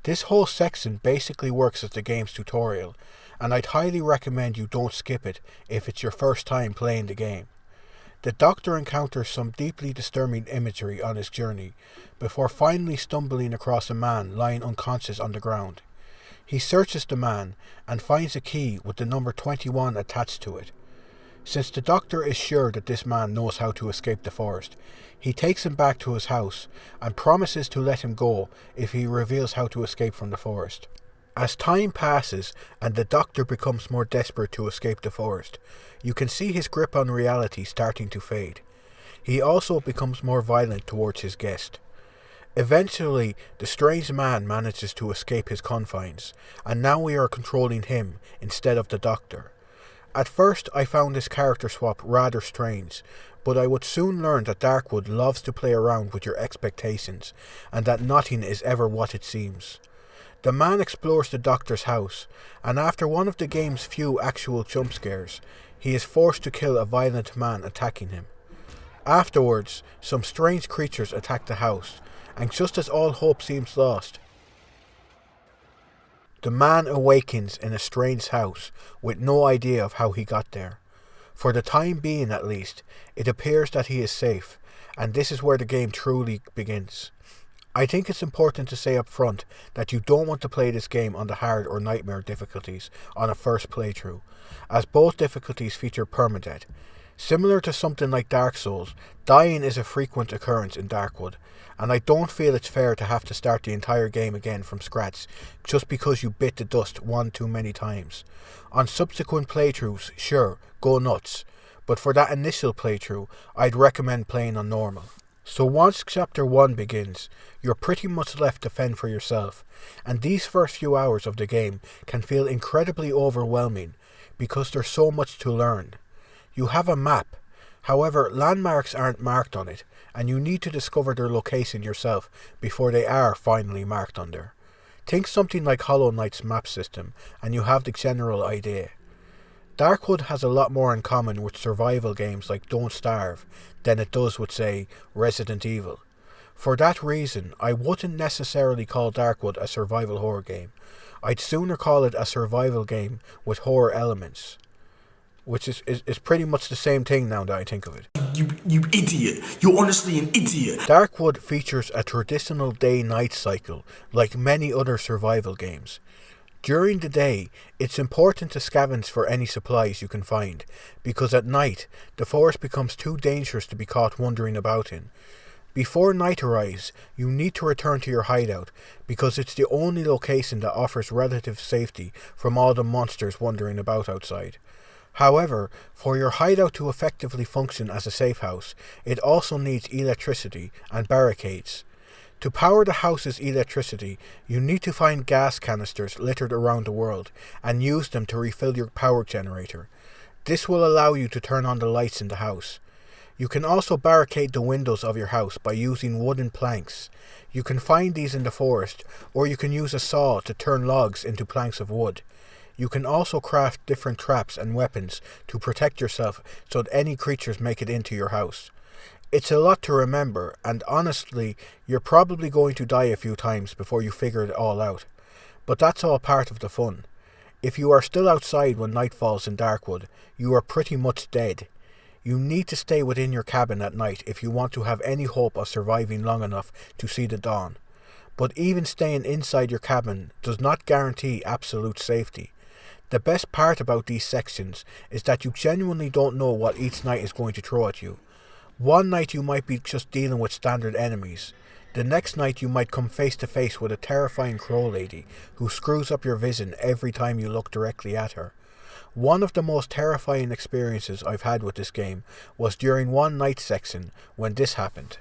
This whole section basically works as the game's tutorial, and I'd highly recommend you don't skip it if it's your first time playing the game. The doctor encounters some deeply disturbing imagery on his journey, before finally stumbling across a man lying unconscious on the ground. He searches the man and finds a key with the number 21 attached to it. Since the doctor is sure that this man knows how to escape the forest, he takes him back to his house and promises to let him go if he reveals how to escape from the forest. As time passes and the doctor becomes more desperate to escape the forest, you can see his grip on reality starting to fade. He also becomes more violent towards his guest. Eventually, the strange man manages to escape his confines, and now we are controlling him instead of the doctor. At first I found this character swap rather strange, but I would soon learn that Darkwood loves to play around with your expectations, and that nothing is ever what it seems. The man explores the doctor's house, and after one of the game's few actual jump scares, he is forced to kill a violent man attacking him. Afterwards, some strange creatures attack the house, and just as all hope seems lost, the man awakens in a strange house with no idea of how he got there. For the time being at least, it appears that he is safe, and this is where the game truly begins. I think it's important to say up front that you don't want to play this game on the hard or nightmare difficulties on a first playthrough, as both difficulties feature permadeath. Similar to something like Dark Souls, dying is a frequent occurrence in Darkwood, and I don't feel it's fair to have to start the entire game again from scratch just because you bit the dust one too many times. On subsequent playthroughs, sure, go nuts, but for that initial playthrough, I'd recommend playing on normal. So once Chapter 1 begins, you're pretty much left to fend for yourself, and these first few hours of the game can feel incredibly overwhelming because there's so much to learn. You have a map, however landmarks aren't marked on it, and you need to discover their location yourself before they are finally marked on there. Think something like Hollow Knight's map system and you have the general idea. Darkwood has a lot more in common with survival games like Don't Starve than it does with, say, Resident Evil. For that reason, I wouldn't necessarily call Darkwood a survival horror game. I'd sooner call it a survival game with horror elements, which is pretty much the same thing now that I think of it. You idiot. You're honestly an idiot. Darkwood features a traditional day-night cycle like many other survival games. During the day, it's important to scavenge for any supplies you can find, because at night, the forest becomes too dangerous to be caught wandering about in. Before night arrives, you need to return to your hideout, because it's the only location that offers relative safety from all the monsters wandering about outside. However, for your hideout to effectively function as a safe house, it also needs electricity and barricades. To power the house's electricity, you need to find gas canisters littered around the world and use them to refill your power generator. This will allow you to turn on the lights in the house. You can also barricade the windows of your house by using wooden planks. You can find these in the forest, or you can use a saw to turn logs into planks of wood. You can also craft different traps and weapons to protect yourself so that any creatures make it into your house. It's a lot to remember, and honestly, you're probably going to die a few times before you figure it all out. But that's all part of the fun. If you are still outside when night falls in Darkwood, you are pretty much dead. You need to stay within your cabin at night if you want to have any hope of surviving long enough to see the dawn. But even staying inside your cabin does not guarantee absolute safety. The best part about these sections is that you genuinely don't know what each night is going to throw at you. One night you might be just dealing with standard enemies. The next night you might come face to face with a terrifying crow lady who screws up your vision every time you look directly at her. One of the most terrifying experiences I've had with this game was during one night section when this happened.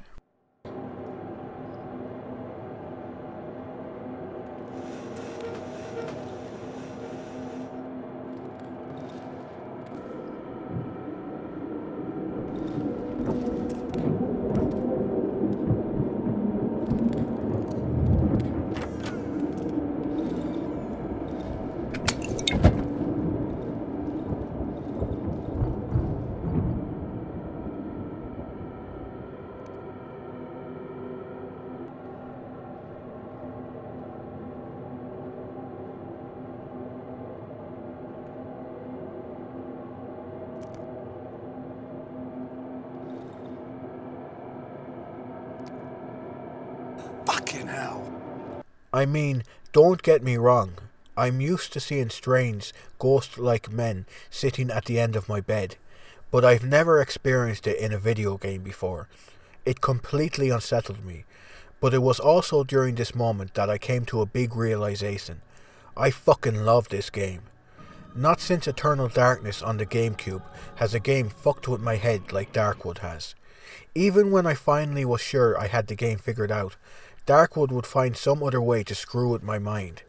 Fucking hell. I mean, don't get me wrong. I'm used to seeing strange, ghost-like men sitting at the end of my bed, but I've never experienced it in a video game before. It completely unsettled me, but it was also during this moment that I came to a big realization. I fucking love this game. Not since Eternal Darkness on the GameCube has a game fucked with my head like Darkwood has. Even when I finally was sure I had the game figured out, Darkwood would find some other way to screw with my mind.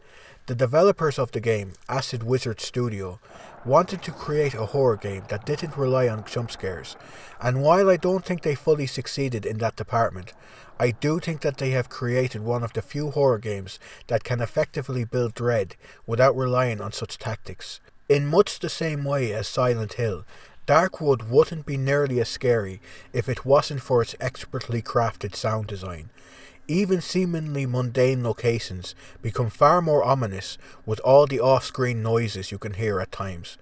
The developers of the game, Acid Wizard Studio, wanted to create a horror game that didn't rely on jump scares, and while I don't think they fully succeeded in that department, I do think that they have created one of the few horror games that can effectively build dread without relying on such tactics. In much the same way as Silent Hill, Darkwood wouldn't be nearly as scary if it wasn't for its expertly crafted sound design. Even seemingly mundane locations become far more ominous with all the off-screen noises you can hear at times.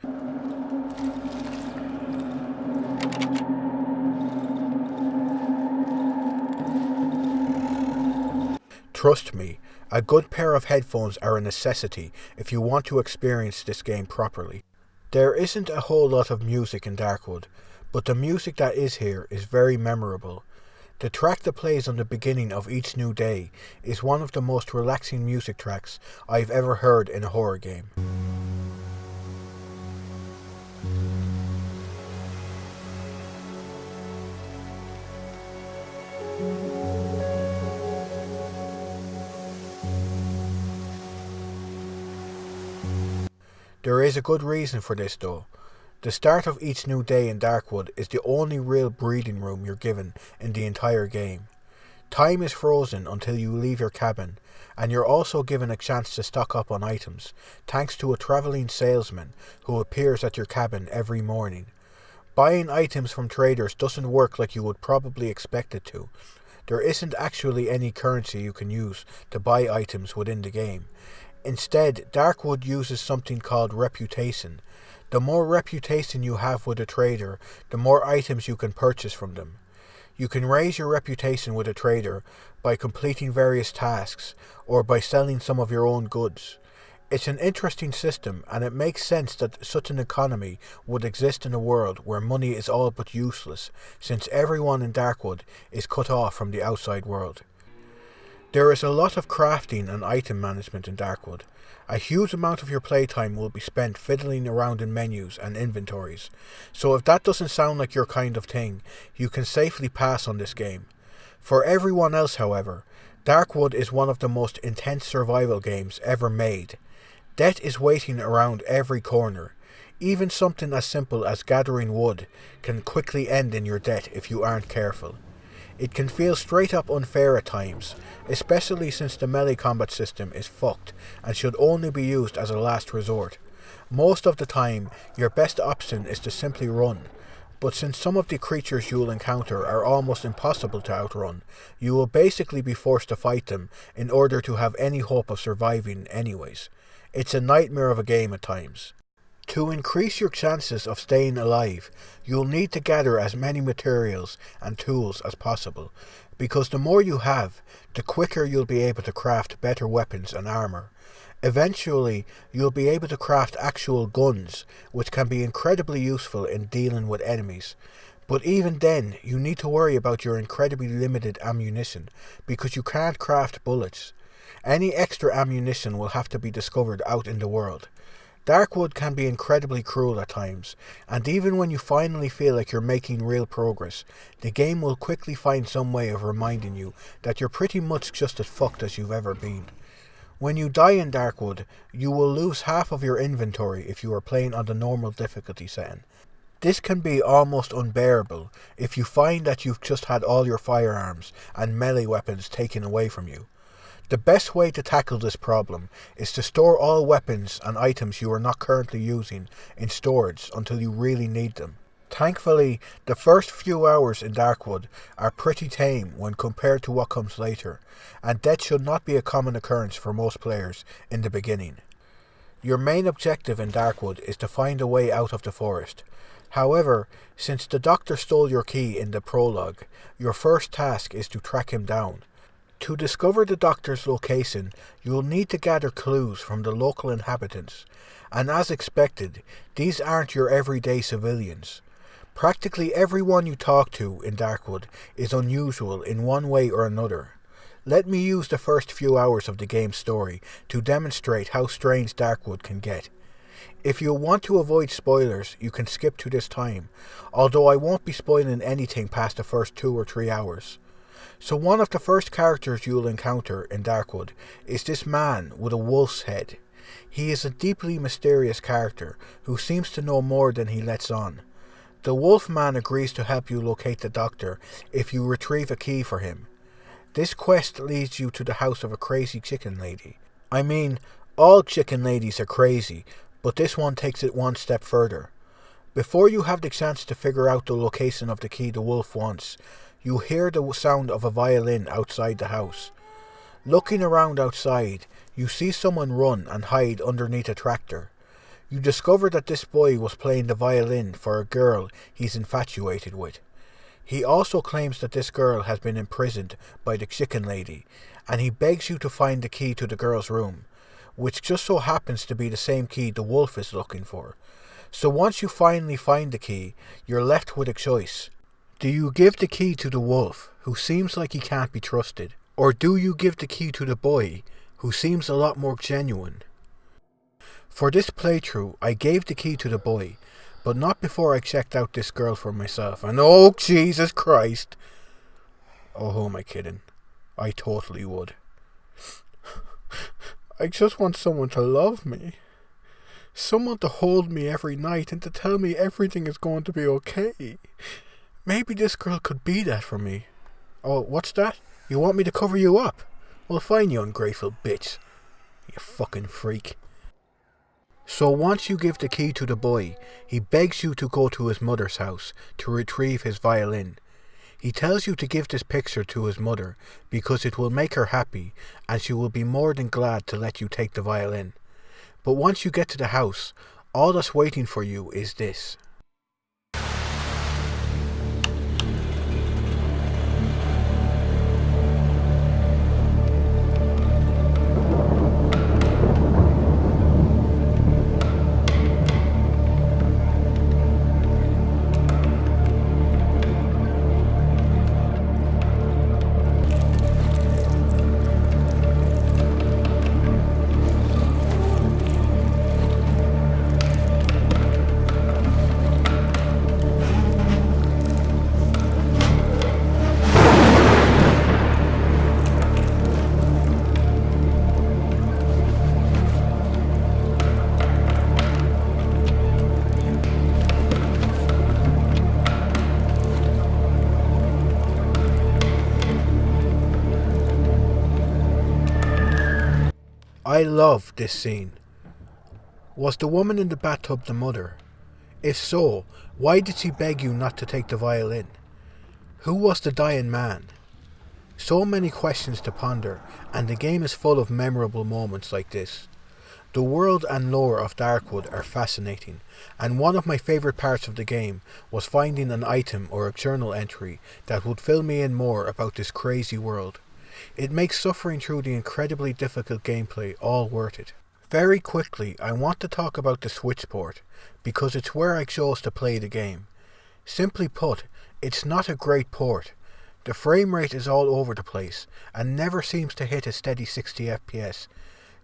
Trust me, a good pair of headphones are a necessity if you want to experience this game properly. There isn't a whole lot of music in Darkwood, but the music that is here is very memorable. The track that plays on the beginning of each new day is one of the most relaxing music tracks I've ever heard in a horror game. There is a good reason for this though. The start of each new day in Darkwood is the only real breathing room you're given in the entire game. Time is frozen until you leave your cabin, and you're also given a chance to stock up on items, thanks to a travelling salesman who appears at your cabin every morning. Buying items from traders doesn't work like you would probably expect it to. There isn't actually any currency you can use to buy items within the game. Instead, Darkwood uses something called reputation. The more reputation you have with a trader, the more items you can purchase from them. You can raise your reputation with a trader by completing various tasks or by selling some of your own goods. It's an interesting system, and it makes sense that such an economy would exist in a world where money is all but useless, since everyone in Darkwood is cut off from the outside world. There is a lot of crafting and item management in Darkwood. A huge amount of your playtime will be spent fiddling around in menus and inventories, so if that doesn't sound like your kind of thing, you can safely pass on this game. For everyone else, however, Darkwood is one of the most intense survival games ever made. Death is waiting around every corner. Even something as simple as gathering wood can quickly end in your death if you aren't careful. It can feel straight up unfair at times, especially since the melee combat system is fucked and should only be used as a last resort. Most of the time, your best option is to simply run, but since some of the creatures you'll encounter are almost impossible to outrun, you will basically be forced to fight them in order to have any hope of surviving anyways. It's a nightmare of a game at times. To increase your chances of staying alive, you'll need to gather as many materials and tools as possible, because the more you have, the quicker you'll be able to craft better weapons and armor. Eventually, you'll be able to craft actual guns, which can be incredibly useful in dealing with enemies. But even then, you need to worry about your incredibly limited ammunition, because you can't craft bullets. Any extra ammunition will have to be discovered out in the world. Darkwood can be incredibly cruel at times, and even when you finally feel like you're making real progress, the game will quickly find some way of reminding you that you're pretty much just as fucked as you've ever been. When you die in Darkwood, you will lose half of your inventory if you are playing on the normal difficulty setting. This can be almost unbearable if you find that you've just had all your firearms and melee weapons taken away from you. The best way to tackle this problem is to store all weapons and items you are not currently using in storage until you really need them. Thankfully, the first few hours in Darkwood are pretty tame when compared to what comes later, and death should not be a common occurrence for most players in the beginning. Your main objective in Darkwood is to find a way out of the forest. However, since the Doctor stole your key in the prologue, your first task is to track him down. To discover the Doctor's location, you will need to gather clues from the local inhabitants, and as expected, these aren't your everyday civilians. Practically everyone you talk to in Darkwood is unusual in one way or another. Let me use the first few hours of the game's story to demonstrate how strange Darkwood can get. If you want to avoid spoilers, you can skip to this time, although I won't be spoiling anything past the first 2 or 3 hours. So one of the first characters you'll encounter in Darkwood is this man with a wolf's head. He is a deeply mysterious character who seems to know more than he lets on. The wolf man agrees to help you locate the Doctor if you retrieve a key for him. This quest leads you to the house of a crazy chicken lady. I mean, all chicken ladies are crazy, but this one takes it one step further. Before you have the chance to figure out the location of the key the wolf wants, you hear the sound of a violin outside the house. Looking around outside, you see someone run and hide underneath a tractor. You discover that this boy was playing the violin for a girl he's infatuated with. He also claims that this girl has been imprisoned by the chicken lady, and he begs you to find the key to the girl's room, which just so happens to be the same key the wolf is looking for. So once you finally find the key, you're left with a choice. Do you give the key to the wolf, who seems like he can't be trusted, or do you give the key to the boy, who seems a lot more genuine? For this playthrough, I gave the key to the boy, but not before I checked out this girl for myself, and oh Jesus Christ! Oh, who am I kidding? I totally would. I just want someone to love me. Someone to hold me every night and to tell me everything is going to be okay. Maybe this girl could be that for me. Oh, what's that? You want me to cover you up? Well, fine, you ungrateful bitch. You fucking freak. So once you give the key to the boy, he begs you to go to his mother's house to retrieve his violin. He tells you to give this picture to his mother because it will make her happy and she will be more than glad to let you take the violin. But once you get to the house, all that's waiting for you is this. I love this scene. Was the woman in the bathtub the mother? If so, why did she beg you not to take the violin? Who was the dying man? So many questions to ponder, and the game is full of memorable moments like this. The world and lore of Darkwood are fascinating, and one of my favourite parts of the game was finding an item or a journal entry that would fill me in more about this crazy world. It makes suffering through the incredibly difficult gameplay all worth it. Very quickly, I want to talk about the Switch port, because it's where I chose to play the game. Simply put, It's not a great port. The frame rate is all over the place and never seems to hit a steady 60 FPS.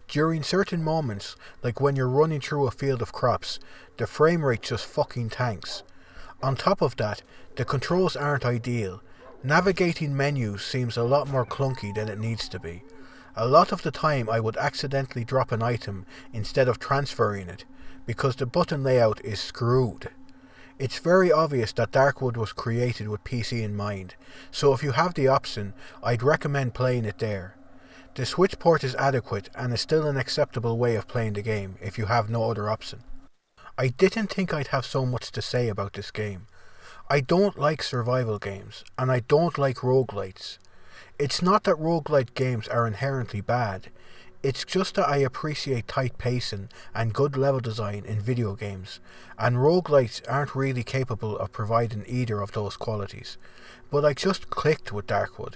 During certain moments, like when you're running through a field of crops, the frame rate just fucking tanks. On top of that, the controls aren't ideal. Navigating menus seems a lot more clunky than it needs to be. A lot of the time I would accidentally drop an item instead of transferring it, because the button layout is screwed. It's very obvious that Darkwood was created with PC in mind, so if you have the option, I'd recommend playing it there. The Switch port is adequate and is still an acceptable way of playing the game if you have no other option. I didn't think I'd have so much to say about this game. I don't like survival games, and I don't like roguelites. It's not that roguelite games are inherently bad, it's just that I appreciate tight pacing and good level design in video games, and roguelites aren't really capable of providing either of those qualities. But I just clicked with Darkwood.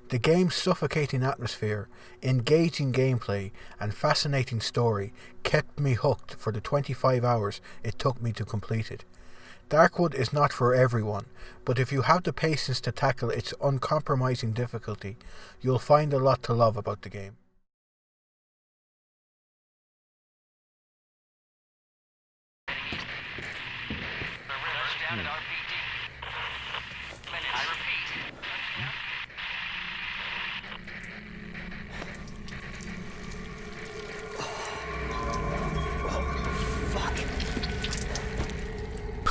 The game's suffocating atmosphere, engaging gameplay, and fascinating story kept me hooked for the 25 hours it took me to complete it. Darkwood is not for everyone, but if you have the patience to tackle its uncompromising difficulty, you'll find a lot to love about the game.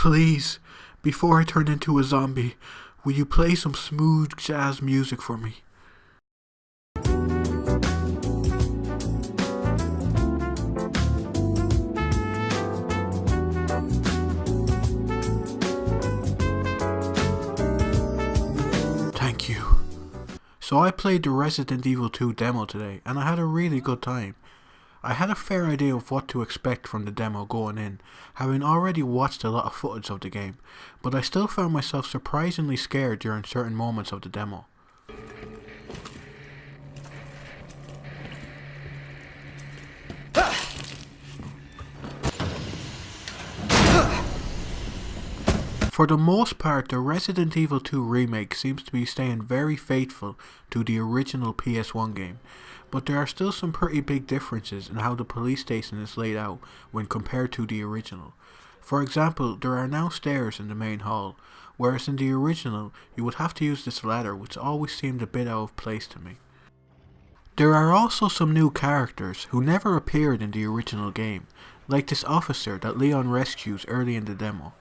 Please, before I turn into a zombie, will you play some smooth jazz music for me? Thank you. So I played the Resident Evil 2 demo today, and I had a really good time. I had a fair idea of what to expect from the demo going in, having already watched a lot of footage of the game, but I still found myself surprisingly scared during certain moments of the demo. For the most part, the Resident Evil 2 remake seems to be staying very faithful to the original PS1 game, but there are still some pretty big differences in how the police station is laid out when compared to the original. For example, there are now stairs in the main hall, whereas in the original you would have to use this ladder, which always seemed a bit out of place to me. There are also some new characters who never appeared in the original game, like this officer that Leon rescues early in the demo.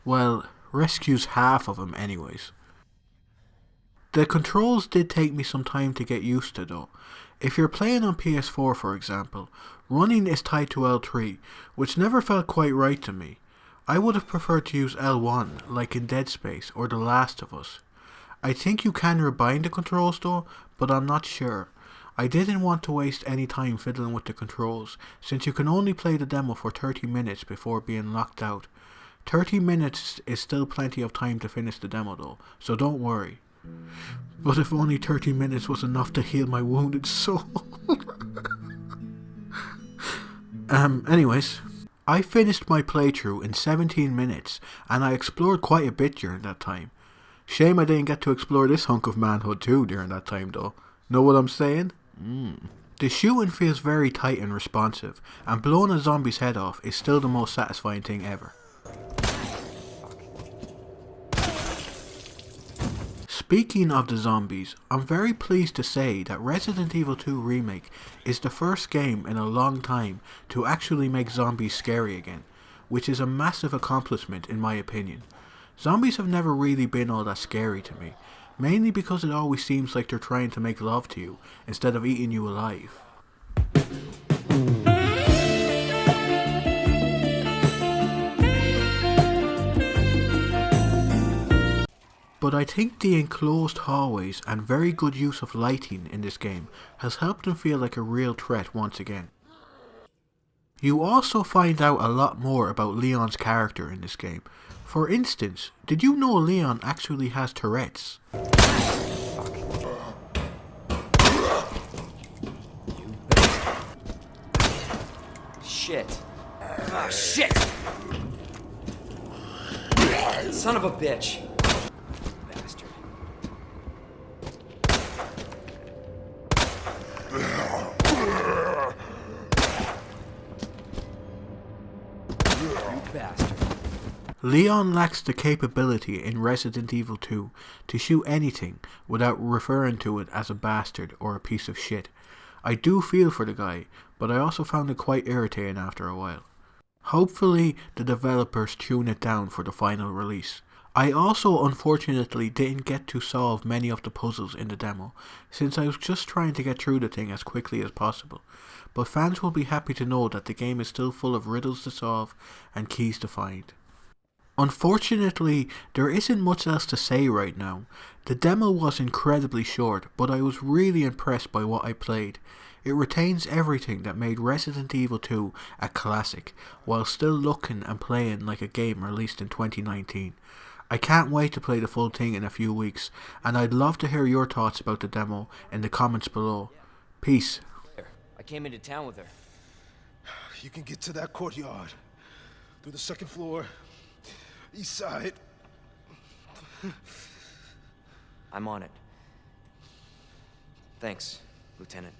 Well, rescues half of him anyways. The controls did take me some time to get used to though. If you're playing on PS4 for example, running is tied to L3, which never felt quite right to me. I would have preferred to use L1 like in Dead Space or The Last of Us. I think you can rebind the controls though, but I'm not sure. I didn't want to waste any time fiddling with the controls, since you can only play the demo for 30 minutes before being locked out. 30 minutes is still plenty of time to finish the demo though, so don't worry. But if only 30 minutes was enough to heal my wounded soul. Anyways, I finished my playthrough in 17 minutes and I explored quite a bit during that time. Shame I didn't get to explore this hunk of manhood too during that time though. Know what I'm saying? The shooting feels very tight and responsive, and blowing a zombie's head off is still the most satisfying thing ever. Speaking of the zombies, I'm very pleased to say that Resident Evil 2 Remake is the first game in a long time to actually make zombies scary again, which is a massive accomplishment in my opinion. Zombies have never really been all that scary to me, mainly because it always seems like they're trying to make love to you instead of eating you alive. But I think the enclosed hallways and very good use of lighting in this game has helped them feel like a real threat once again. You also find out a lot more about Leon's character in this game. For instance, did you know Leon actually has Tourette's? Shit. Ah, shit! Son of a bitch. Bastard. You bastard. Leon lacks the capability in Resident Evil 2 to shoot anything without referring to it as a bastard or a piece of shit. I do feel for the guy, but I also found it quite irritating after a while. Hopefully the developers tune it down for the final release. I also unfortunately didn't get to solve many of the puzzles in the demo, since I was just trying to get through the thing as quickly as possible, but fans will be happy to know that the game is still full of riddles to solve and keys to find. Unfortunately, there isn't much else to say right now. The demo was incredibly short, but I was really impressed by what I played. It retains everything that made Resident Evil 2 a classic, while still looking and playing like a game released in 2019. I can't wait to play the full thing in a few weeks, and I'd love to hear your thoughts about the demo in the comments below. Peace. I came into town with her. You can get to that courtyard. Through the second floor. East side. I'm on it. Thanks, Lieutenant.